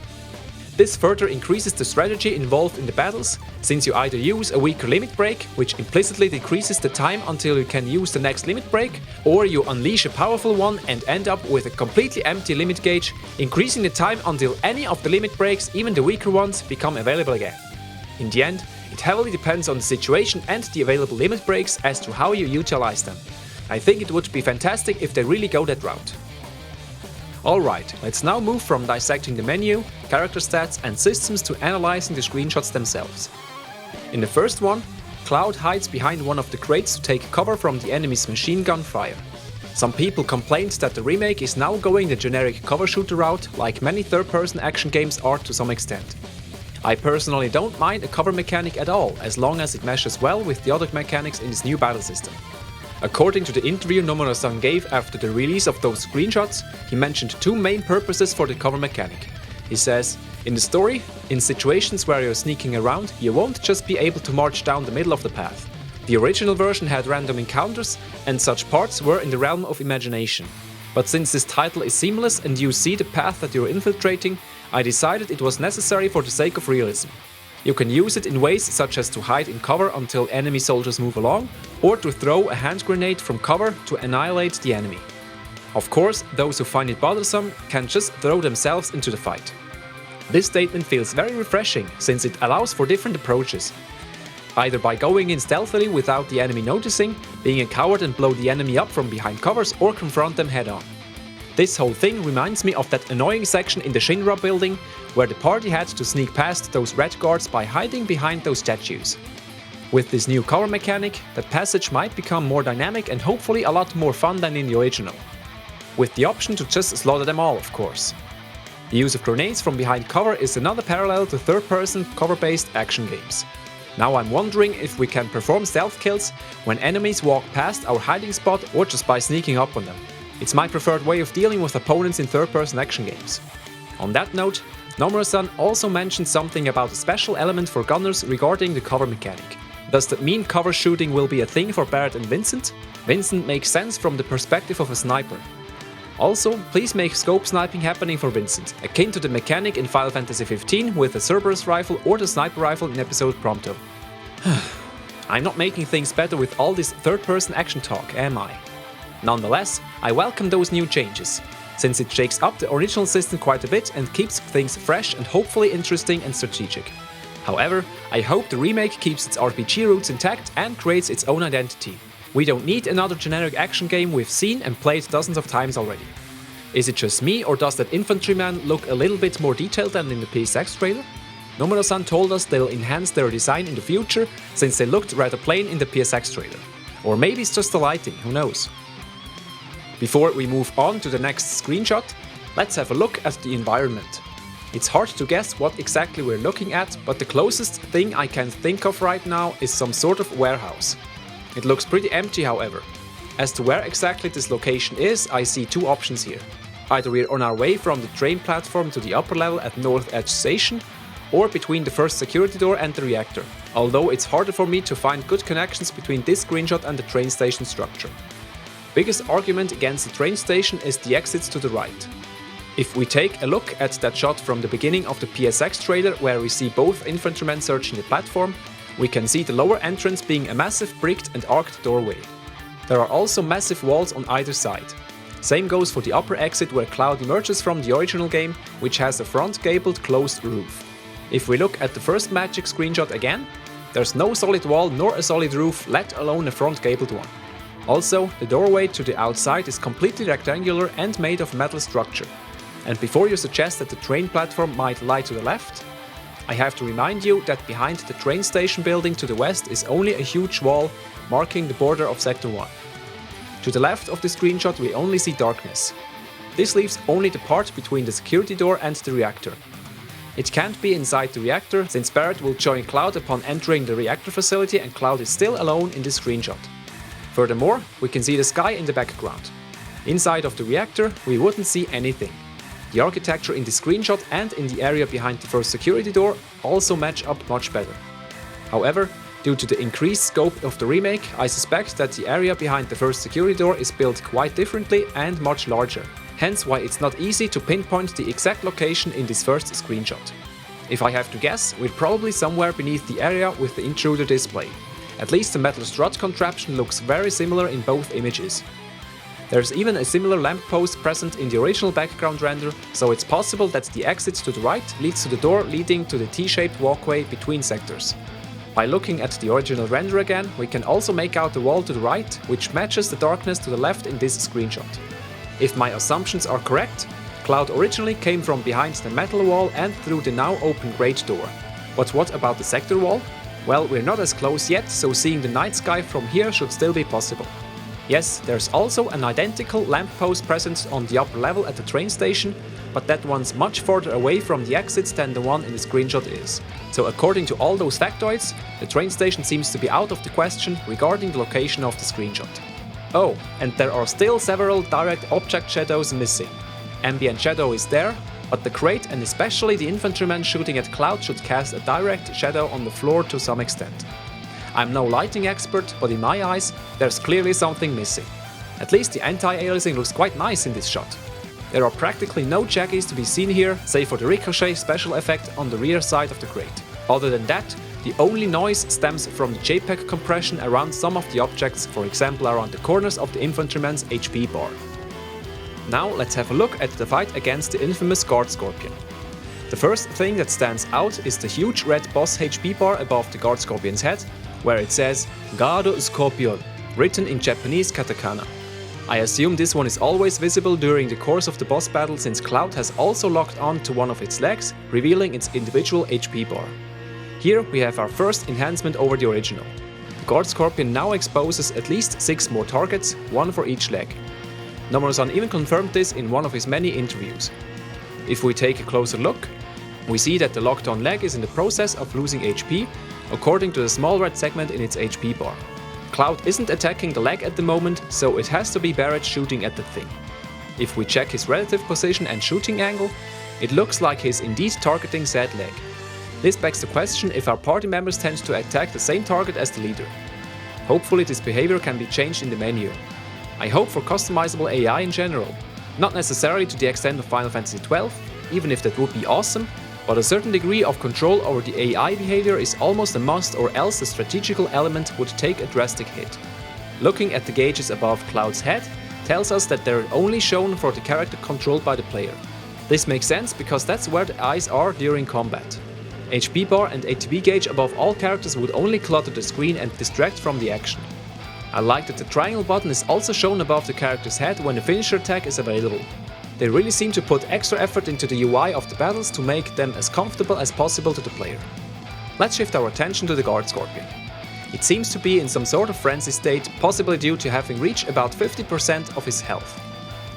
This further increases the strategy involved in the battles, since you either use a weaker limit break, which implicitly decreases the time until you can use the next limit break, or you unleash a powerful one and end up with a completely empty limit gauge, increasing the time until any of the limit breaks, even the weaker ones, become available again. In the end, it heavily depends on the situation and the available limit breaks as to how you utilize them. I think it would be fantastic if they really go that route. Alright, let's now move from dissecting the menu, character stats and systems to analyzing the screenshots themselves. In the first one, Cloud hides behind one of the crates to take cover from the enemy's machine gun fire. Some people complained that the remake is now going the generic cover shooter route, like many third-person action games are to some extent. I personally don't mind a cover mechanic at all, as long as it meshes well with the other mechanics in this new battle system. According to the interview Nomura-San gave after the release of those screenshots, he mentioned 2 main purposes for the cover mechanic. He says, in the story, in situations where you're sneaking around, you won't just be able to march down the middle of the path. The original version had random encounters, and such parts were in the realm of imagination. But since this title is seamless and you see the path that you're infiltrating, I decided it was necessary for the sake of realism. You can use it in ways such as to hide in cover until enemy soldiers move along, or to throw a hand grenade from cover to annihilate the enemy. Of course, those who find it bothersome can just throw themselves into the fight. This statement feels very refreshing, since it allows for different approaches. either by going in stealthily without the enemy noticing, being a coward and blow the enemy up from behind covers, or confront them head on. This whole thing reminds me of that annoying section in the Shinra building where the party had to sneak past those red guards by hiding behind those statues. With this new cover mechanic, that passage might become more dynamic and hopefully a lot more fun than in the original. With the option to just slaughter them all, of course. The use of grenades from behind cover is another parallel to third-person cover-based action games. Now I'm wondering if we can perform stealth kills when enemies walk past our hiding spot or just by sneaking up on them. It's my preferred way of dealing with opponents in third-person action games. On that note, Nomura-san also mentioned something about a special element for gunners regarding the cover mechanic. Does that mean cover shooting will be a thing for Barret and Vincent? Vincent makes sense from the perspective of a sniper. Also, please make scope sniping happening for Vincent, akin to the mechanic in Final Fantasy XV with the Cerberus rifle or the sniper rifle in episode Prompto. I'm not making things better with all this third-person action talk, am I? Nonetheless, I welcome those new changes, since it shakes up the original system quite a bit and keeps things fresh and hopefully interesting and strategic. However, I hope the remake keeps its RPG roots intact and creates its own identity. We don't need another generic action game we've seen and played dozens of times already. Is it just me, or does that infantryman look a little bit more detailed than in the PSX trailer? Nomura-san told us they'll enhance their design in the future, since they looked rather plain in the PSX trailer. Or maybe it's just the lighting, who knows? Before we move on to the next screenshot, let's have a look at the environment. It's hard to guess what exactly we're looking at, but the closest thing I can think of right now is some sort of warehouse. It looks pretty empty, however. As to where exactly this location is, I see two options here. Either we're on our way from the train platform to the upper level at North Edge Station, or between the first security door and the reactor, although it's harder for me to find good connections between this screenshot and the train station structure. Biggest argument against the train station is the exits to the right. If we take a look at that shot from the beginning of the PSX trailer where we see both infantrymen searching the platform, we can see the lower entrance being a massive bricked and arched doorway. There are also massive walls on either side. Same goes for the upper exit where Cloud emerges from the original game, which has a front gabled closed roof. If we look at the first magic screenshot again, there's no solid wall nor a solid roof, let alone a front gabled one. Also, the doorway to the outside is completely rectangular and made of metal structure. And before you suggest that the train platform might lie to the left, I have to remind you that behind the train station building to the west is only a huge wall marking the border of Sector 1. To the left of the screenshot we only see darkness. This leaves only the part between the security door and the reactor. It can't be inside the reactor, since Barret will join Cloud upon entering the reactor facility and Cloud is still alone in this screenshot. Furthermore, we can see the sky in the background. Inside of the reactor we wouldn't see anything. The architecture in the screenshot and in the area behind the first security door also match up much better. However, due to the increased scope of the remake, I suspect that the area behind the first security door is built quite differently and much larger, hence why it's not easy to pinpoint the exact location in this first screenshot. If I have to guess, we're probably somewhere beneath the area with the intruder display. At least the metal strut contraption looks very similar in both images. There's even a similar lamppost present in the original background render, so it's possible that the exit to the right leads to the door leading to the T-shaped walkway between sectors. By looking at the original render again, we can also make out the wall to the right, which matches the darkness to the left in this screenshot. If my assumptions are correct, Cloud originally came from behind the metal wall and through the now open grate door. But what about the sector wall? Well, we're not as close yet, so seeing the night sky from here should still be possible. Yes, there's also an identical lamppost present on the upper level at the train station, but that one's much further away from the exits than the one in the screenshot is. So according to all those factoids, the train station seems to be out of the question regarding the location of the screenshot. Oh, and there are still several direct object shadows missing. Ambient shadow is there, but the crate and especially the infantryman shooting at Cloud should cast a direct shadow on the floor to some extent. I'm no lighting expert, but in my eyes, there's clearly something missing. At least the anti-aliasing looks quite nice in this shot. There are practically no jaggies to be seen here, save for the ricochet special effect on the rear side of the crate. Other than that, the only noise stems from the JPEG compression around some of the objects, for example around the corners of the infantryman's HP bar. Now let's have a look at the fight against the infamous Guard Scorpion. The The first thing that stands out is the huge red boss HP bar above the Guard Scorpion's head, where it says Guard Scorpion, written in Japanese katakana. I assume this one is always visible during the course of the boss battle, since Cloud has also locked on to one of its legs, revealing its individual HP bar. Here we have our first enhancement over the original. The Guard Scorpion now exposes at least 6 more targets, 1 for each leg. Nomura-san even confirmed this in one of his many interviews. If we take a closer look, we see that the locked on leg is in the process of losing HP, according to the small red segment in its HP bar. Cloud isn't attacking the leg at the moment, so it has to be Barret shooting at the thing. If we check his relative position and shooting angle, it looks like he's indeed targeting said leg. This begs the question if our party members tend to attack the same target as the leader. Hopefully this behavior can be changed in the menu. I hope for customizable AI in general, not necessarily to the extent of Final Fantasy XII, even if that would be awesome, but a certain degree of control over the AI behavior is almost a must, or else the strategical element would take a drastic hit. Looking at the gauges above Cloud's head tells us that they're only shown for the character controlled by the player. This makes sense because that's where the eyes are during combat. HP bar and ATB gauge above all characters would only clutter the screen and distract from the action. I like that the triangle button is also shown above the character's head when the finisher attack is available. They really seem to put extra effort into the UI of the battles to make them as comfortable as possible to the player. Let's shift our attention to the Guard Scorpion. It seems to be in some sort of frenzy state, possibly due to having reached about 50% of his health.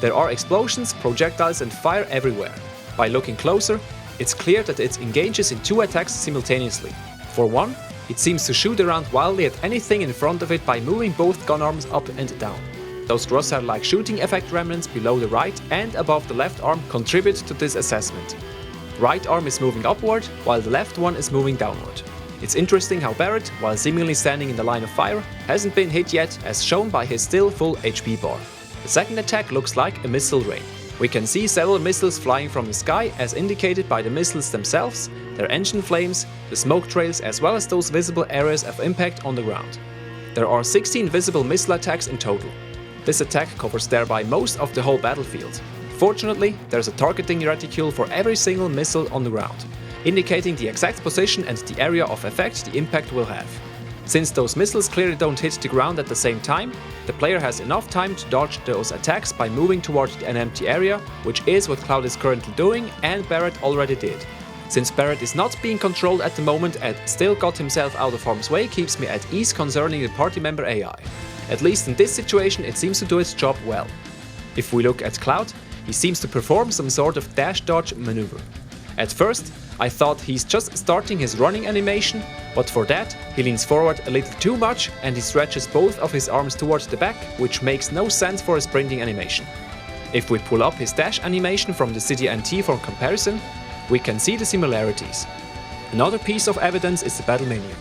There are explosions, projectiles and fire everywhere. By looking closer, it's clear that it engages in 2 attacks simultaneously. For one, it seems to shoot around wildly at anything in front of it by moving both gun arms up and down. Those crosshair-like shooting effect remnants below the right and above the left arm contribute to this assessment. Right arm is moving upward, while the left one is moving downward. It's interesting how Barret, while seemingly standing in the line of fire, hasn't been hit yet, as shown by his still full HP bar. The second attack looks like a missile rain. We can see several missiles flying from the sky, as indicated by the missiles themselves, their engine flames, the smoke trails, as well as those visible areas of impact on the ground. There are 16 visible missile attacks in total. This attack covers thereby most of the whole battlefield. Fortunately, there's a targeting reticule for every single missile on the ground, indicating the exact position and the area of effect the impact will have. Since those missiles clearly don't hit the ground at the same time, the player has enough time to dodge those attacks by moving towards an empty area, which is what Cloud is currently doing and Barret already did. Since Barret is not being controlled at the moment and still got himself out of harm's way, keeps me at ease concerning the party member AI. At least in this situation it seems to do its job well. If we look at Cloud, he seems to perform some sort of dash dodge maneuver. At first, I thought he's just starting his running animation, but for that he leans forward a little too much and he stretches both of his arms towards the back, which makes no sense for a sprinting animation. If we pull up his dash animation from the Cydia NT for comparison, we can see the similarities. Another piece of evidence is the battle menu.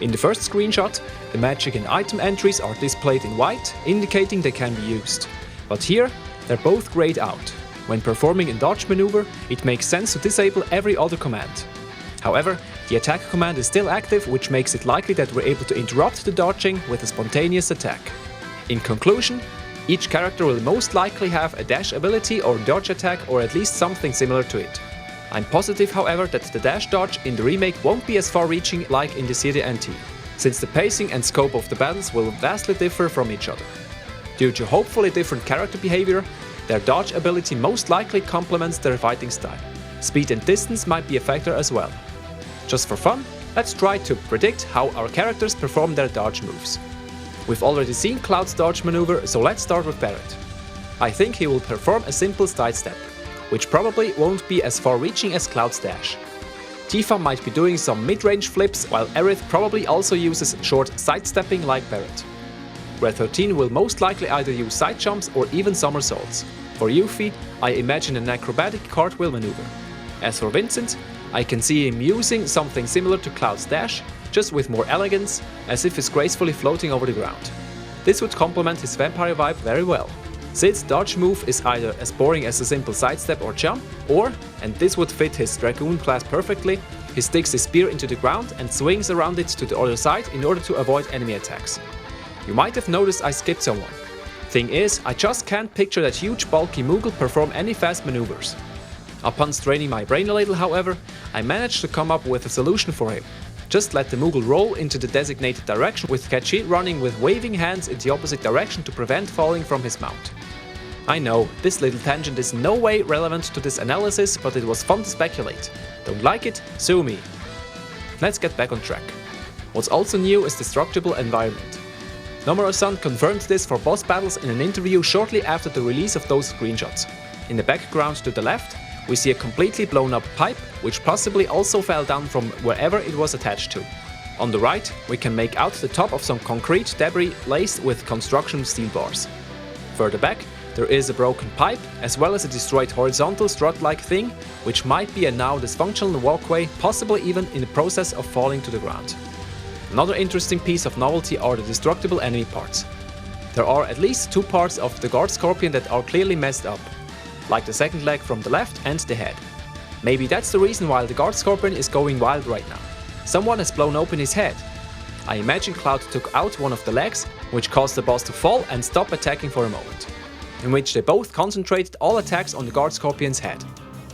In the first screenshot, the magic and item entries are displayed in white, indicating they can be used. But here, they're both grayed out. When performing a dodge maneuver, it makes sense to disable every other command. However, the attack command is still active, which makes it likely that we're able to interrupt the dodging with a spontaneous attack. In conclusion, each character will most likely have a dash ability or dodge attack, or at least something similar to it. I'm positive, however, that the dash dodge in the remake won't be as far-reaching like in the Cydia NT, since the pacing and scope of the battles will vastly differ from each other. Due to hopefully different character behavior, their dodge ability most likely complements their fighting style. Speed and distance might be a factor as well. Just for fun, let's try to predict how our characters perform their dodge moves. We've already seen Cloud's dodge maneuver, so let's start with Barret. I think he will perform a simple sidestep, which probably won't be as far-reaching as Cloud's dash. Tifa might be doing some mid-range flips, while Aire probably also uses short sidestepping like Barret. Red 13 will most likely either use side jumps or even somersaults. For Yuffie, I imagine an acrobatic cartwheel maneuver. As for Vincent, I can see him using something similar to Cloud's dash, just with more elegance, as if he's gracefully floating over the ground. This would complement his vampire vibe very well. Cid's dodge move is either as boring as a simple sidestep or jump, or, and this would fit his Dragoon class perfectly, he sticks his spear into the ground and swings around it to the other side in order to avoid enemy attacks. You might have noticed I skipped someone. Thing is, I just can't picture that huge bulky Moogle perform any fast maneuvers. Upon straining my brain a little, however, I managed to come up with a solution for him. Just let the Moogle roll into the designated direction, with Catchy running with waving hands in the opposite direction to prevent falling from his mount. I know, this little tangent is in no way relevant to this analysis, but it was fun to speculate. Don't like it? Sue me. Let's get back on track. What's also new is Destructible environment. Nomura-san confirmed this for boss battles in an interview shortly after the release of those screenshots. In the background to the left, we see a completely blown up pipe, which possibly also fell down from wherever it was attached to. On the right, we can make out the top of some concrete debris laced with construction steel bars. Further back, there is a broken pipe, as well as a destroyed horizontal strut-like thing, which might be a now dysfunctional walkway, possibly even in the process of falling to the ground. Another interesting piece of novelty are the destructible enemy parts. There are at least 2 parts of the guard scorpion that are clearly messed up, like the second leg from the left and the head. Maybe that's the reason why the guard scorpion is going wild right now. Someone has blown open his head. I imagine Cloud took out one of the legs, which caused the boss to fall and stop attacking for a moment, in which they both concentrated all attacks on the guard scorpion's head.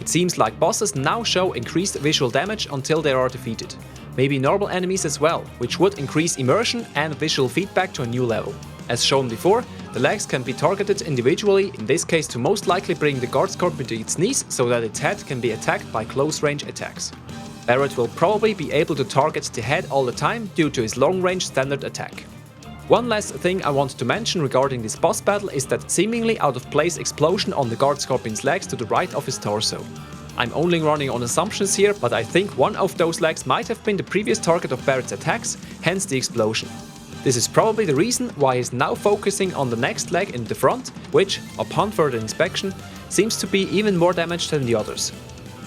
It seems like bosses now show increased visual damage until they are defeated. Maybe normal enemies as well, which would increase immersion and visual feedback to a new level. As shown before, the legs can be targeted individually, in this case to most likely bring the guard scorpion to its knees so that its head can be attacked by close-range attacks. Barrett will probably be able to target the head all the time due to his long-range standard attack. One last thing I want to mention regarding this boss battle is that seemingly out-of-place explosion on the guard scorpion's legs to the right of his torso. I'm only running on assumptions here, but I think one of those legs might have been the previous target of Barrett's attacks, hence the explosion. This is probably the reason why he's now focusing on the next leg in the front, which, upon further inspection, seems to be even more damaged than the others.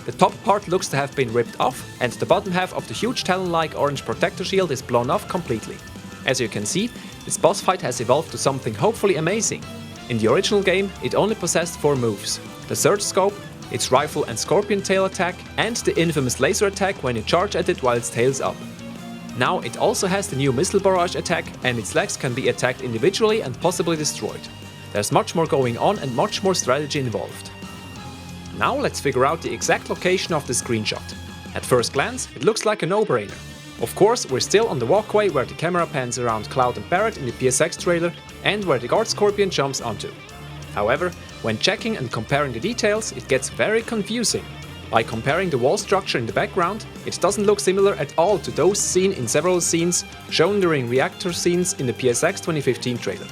The top part looks to have been ripped off, and the bottom half of the huge talon-like orange protector shield is blown off completely. As you can see, this boss fight has evolved to something hopefully amazing. In the original game, it only possessed 4 moves: the Surge Scope, its rifle and scorpion tail attack, and the infamous laser attack when you charge at it while its tail's up. Now it also has the new missile barrage attack, and its legs can be attacked individually and possibly destroyed. There's much more going on and much more strategy involved. Now let's figure out the exact location of the screenshot. At first glance, it looks like a no-brainer. Of course, we're still on the walkway where the camera pans around Cloud and Barrett in the PSX trailer, and where the guard scorpion jumps onto. However, when checking and comparing the details, it gets very confusing. By comparing the wall structure in the background, it doesn't look similar at all to those seen in several scenes shown during reactor scenes in the PSX 2015 trailer.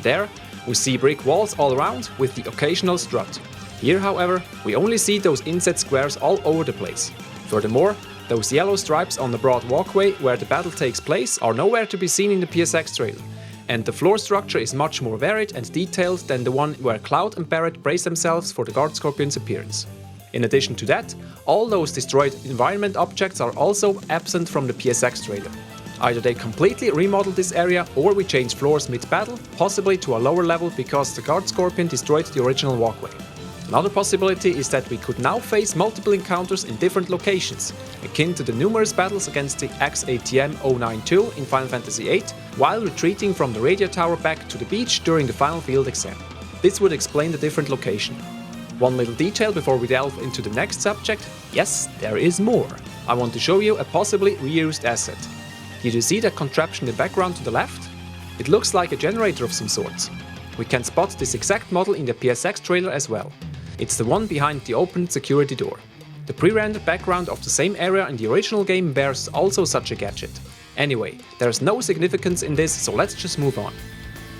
There, we see brick walls all around with the occasional strut. Here, however, we only see those inset squares all over the place. Furthermore, those yellow stripes on the broad walkway where the battle takes place are nowhere to be seen in the PSX trailer, and the floor structure is much more varied and detailed than the one where Cloud and Barrett brace themselves for the guard scorpion's appearance. In addition to that, all those destroyed environment objects are also absent from the PSX trailer. Either they completely remodeled this area, or we changed floors mid-battle, possibly to a lower level because the guard scorpion destroyed the original walkway. Another possibility is that we could now face multiple encounters in different locations, akin to the numerous battles against the XATM-092 in Final Fantasy VIII, while retreating from the radio tower back to the beach during the final field exam. This would explain the different location. One little detail before we delve into the next subject: yes, there is more. I want to show you a possibly reused asset. Did you see that contraption in the background to the left? It looks like a generator of some sorts. We can spot this exact model in the PSX trailer as well. It's the one behind the opened security door. The pre-rendered background of the same area in the original game bears also such a gadget. Anyway, there's no significance in this, so let's just move on.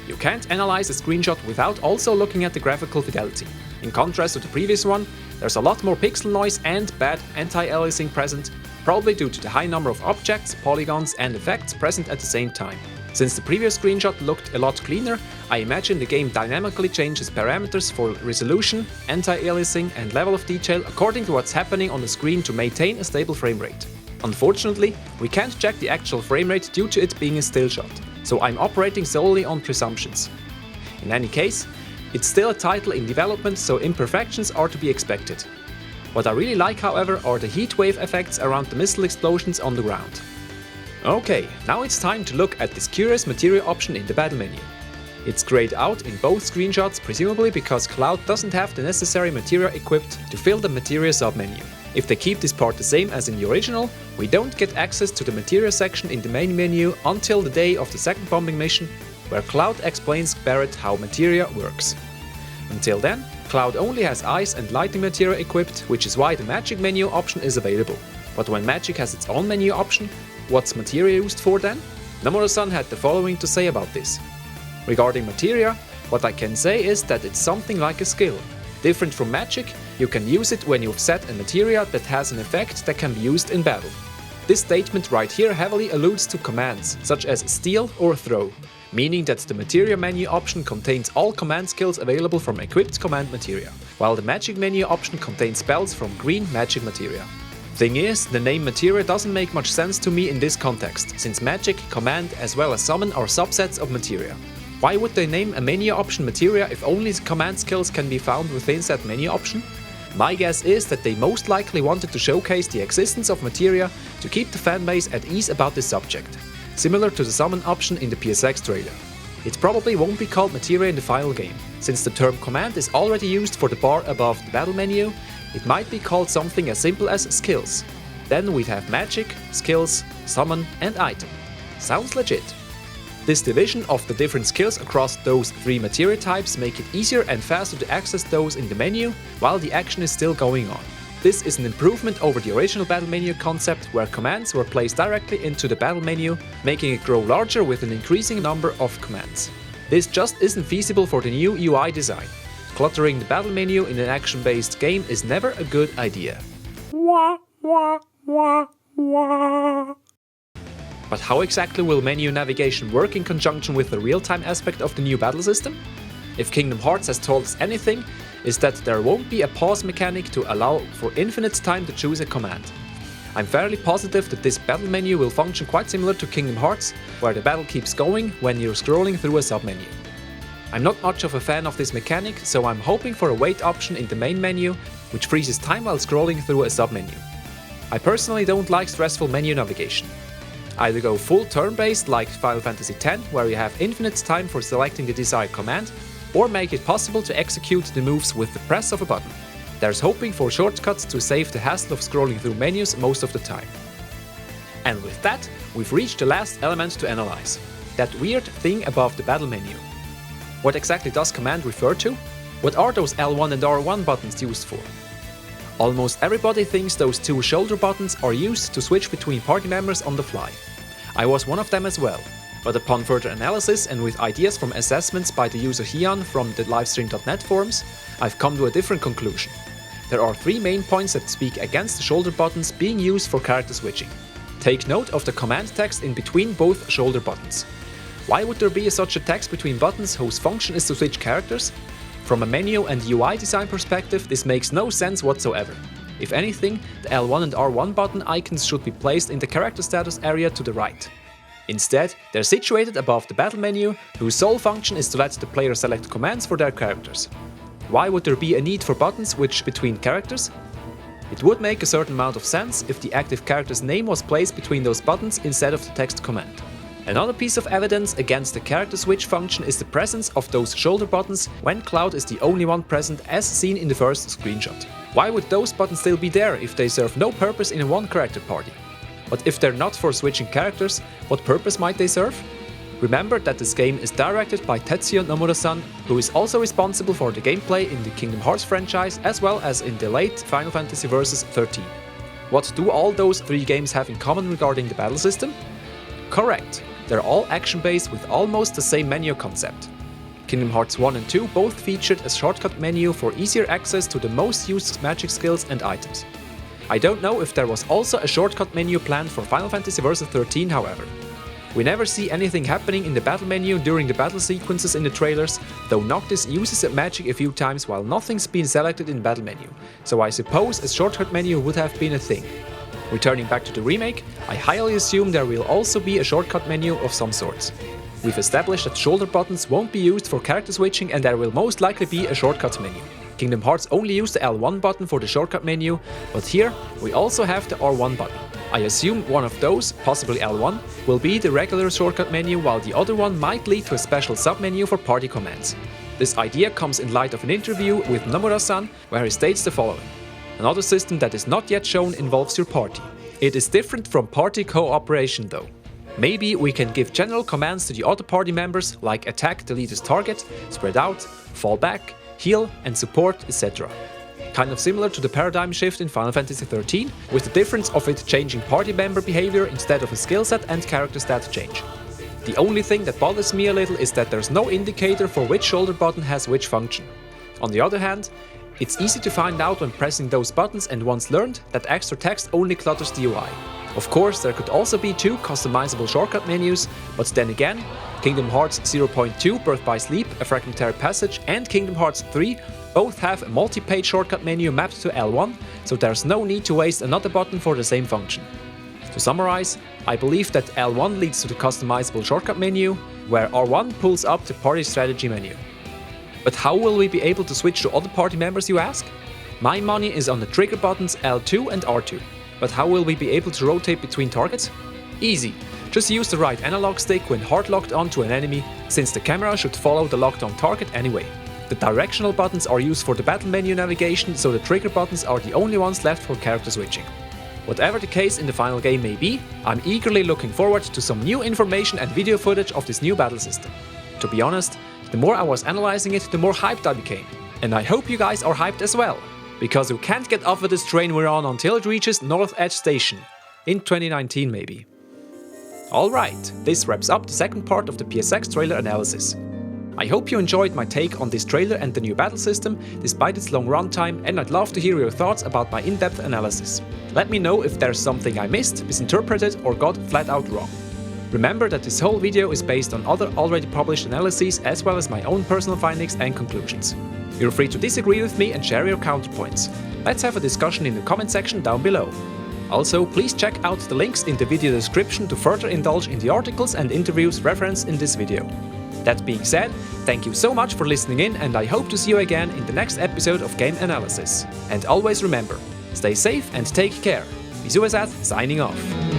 You can't analyze a screenshot without also looking at the graphical fidelity. In contrast to the previous one, there's a lot more pixel noise and bad anti-aliasing present, probably due to the high number of objects, polygons and effects present at the same time. Since the previous screenshot looked a lot cleaner, I imagine the game dynamically changes parameters for resolution, anti-aliasing and level of detail according to what's happening on the screen to maintain a stable frame rate. Unfortunately, we can't check the actual frame rate due to it being a still shot, so I'm operating solely on presumptions. In any case, it's still a title in development, so imperfections are to be expected. What I really like, however, are the heatwave effects around the missile explosions on the ground. Okay, now it's time to look at this curious materia option in the battle menu. It's grayed out in both screenshots, presumably because Cloud doesn't have the necessary materia equipped to fill the materia submenu. If they keep this part the same as in the original, we don't get access to the materia section in the main menu until the day of the second bombing mission, where Cloud explains Barrett how materia works. Until then, Cloud only has ice and lighting materia equipped, which is why the magic menu option is available. But when magic has its own menu option, what's materia used for then? Nomura-san had the following to say about this. Regarding materia, what I can say is that it's something like a skill. Different from magic, you can use it when you've set a materia that has an effect that can be used in battle. This statement right here heavily alludes to commands, such as steal or throw, meaning that the materia menu option contains all command skills available from equipped command materia, while the magic menu option contains spells from green magic materia. Thing is, the name materia doesn't make much sense to me in this context, since magic, command as well as summon are subsets of materia. Why would they name a menu option materia if only command skills can be found within that menu option? My guess is that they most likely wanted to showcase the existence of materia to keep the fanbase at ease about this subject, similar to the summon option in the PSX trailer. It probably won't be called materia in the final game. Since the term command is already used for the bar above the battle menu, it might be called something as simple as skills. Then we'd have magic, skills, summon and item. Sounds legit. This division of the different skills across those three materia types make it easier and faster to access those in the menu while the action is still going on. This is an improvement over the original battle menu concept where commands were placed directly into the battle menu, making it grow larger with an increasing number of commands. This just isn't feasible for the new UI design. Cluttering the battle menu in an action-based game is never a good idea. But how exactly will menu navigation work in conjunction with the real-time aspect of the new battle system? If Kingdom Hearts has told us anything, is that there won't be a pause mechanic to allow for infinite time to choose a command. I'm fairly positive that this battle menu will function quite similar to Kingdom Hearts, where the battle keeps going when you're scrolling through a submenu. I'm not much of a fan of this mechanic, so I'm hoping for a wait option in the main menu, which freezes time while scrolling through a submenu. I personally don't like stressful menu navigation. Either go full turn-based like Final Fantasy X, where you have infinite time for selecting the desired command, or make it possible to execute the moves with the press of a button. There's hoping for shortcuts to save the hassle of scrolling through menus most of the time. And with that, we've reached the last element to analyze. That weird thing above the battle menu. What exactly does command refer to? What are those L1 and R1 buttons used for? Almost everybody thinks those two shoulder buttons are used to switch between party members on the fly. I was one of them as well, but upon further analysis and with ideas from assessments by the user Hian from the livestream.net forums, I've come to a different conclusion. There are three main points that speak against the shoulder buttons being used for character switching. Take note of the command text in between both shoulder buttons. Why would there be such a text between buttons whose function is to switch characters? From a menu and UI design perspective, this makes no sense whatsoever. If anything, the L1 and R1 button icons should be placed in the character status area to the right. Instead, they're situated above the battle menu, whose sole function is to let the player select commands for their characters. Why would there be a need for buttons switch between characters? It would make a certain amount of sense if the active character's name was placed between those buttons instead of the text command. Another piece of evidence against the character switch function is the presence of those shoulder buttons when Cloud is the only one present as seen in the first screenshot. Why would those buttons still be there if they serve no purpose in a one character party? But if they're not for switching characters, what purpose might they serve? Remember that this game is directed by Tetsuya Nomura-San, who is also responsible for the gameplay in the Kingdom Hearts franchise as well as in the late Final Fantasy Versus 13. What do all those three games have in common regarding the battle system? Correct, they're all action-based with almost the same menu concept. Kingdom Hearts 1 and 2 both featured a shortcut menu for easier access to the most used magic skills and items. I don't know if there was also a shortcut menu planned for Final Fantasy Versus 13, however. We never see anything happening in the battle menu during the battle sequences in the trailers, though Noctis uses a magic a few times while nothing's been selected in the battle menu, so I suppose a shortcut menu would have been a thing. Returning back to the remake, I highly assume there will also be a shortcut menu of some sorts. We've established that shoulder buttons won't be used for character switching and there will most likely be a shortcut menu. Kingdom Hearts only used the L1 button for the shortcut menu, but here we also have the R1 button. I assume one of those, possibly L1, will be the regular shortcut menu, while the other one might lead to a special submenu for party commands. This idea comes in light of an interview with Nomura-San, where he states the following. Another system that is not yet shown involves your party. It is different from party cooperation though. Maybe we can give general commands to the other party members like attack the leader's target, spread out, fall back, heal and support, etc. Kind of similar to the paradigm shift in Final Fantasy XIII, with the difference of it changing party member behavior instead of a skill set and character stat change. The only thing that bothers me a little is that there's no indicator for which shoulder button has which function. On the other hand, it's easy to find out when pressing those buttons, and once learned, that extra text only clutters the UI. Of course, there could also be 2 customizable shortcut menus, but then again, Kingdom Hearts 0.2 Birth by Sleep, A Fragmentary Passage and Kingdom Hearts 3 both have a multi-page shortcut menu mapped to L1, so there's no need to waste another button for the same function. To summarize, I believe that L1 leads to the customizable shortcut menu, where R1 pulls up the party strategy menu. But how will we be able to switch to other party members, you ask? My money is on the trigger buttons L2 and R2. But how will we be able to rotate between targets? Easy. Just use the right analog stick when hard locked onto an enemy, since the camera should follow the locked on target anyway. The directional buttons are used for the battle menu navigation, so the trigger buttons are the only ones left for character switching. Whatever the case in the final game may be, I'm eagerly looking forward to some new information and video footage of this new battle system. To be honest, the more I was analyzing it, the more hyped I became. And I hope you guys are hyped as well. Because we can't get off of this train we're on until it reaches North Edge Station. In 2019 maybe. Alright, this wraps up the second part of the PSX trailer analysis. I hope you enjoyed my take on this trailer and the new battle system, despite its long runtime, and I'd love to hear your thoughts about my in-depth analysis. Let me know if there's something I missed, misinterpreted or got flat out wrong. Remember that this whole video is based on other already published analyses as well as my own personal findings and conclusions. You're free to disagree with me and share your counterpoints. Let's have a discussion in the comment section down below. Also, please check out the links in the video description to further indulge in the articles and interviews referenced in this video. That being said, thank you so much for listening in, and I hope to see you again in the next episode of Game Analysis. And always remember, stay safe and take care. VII signing off.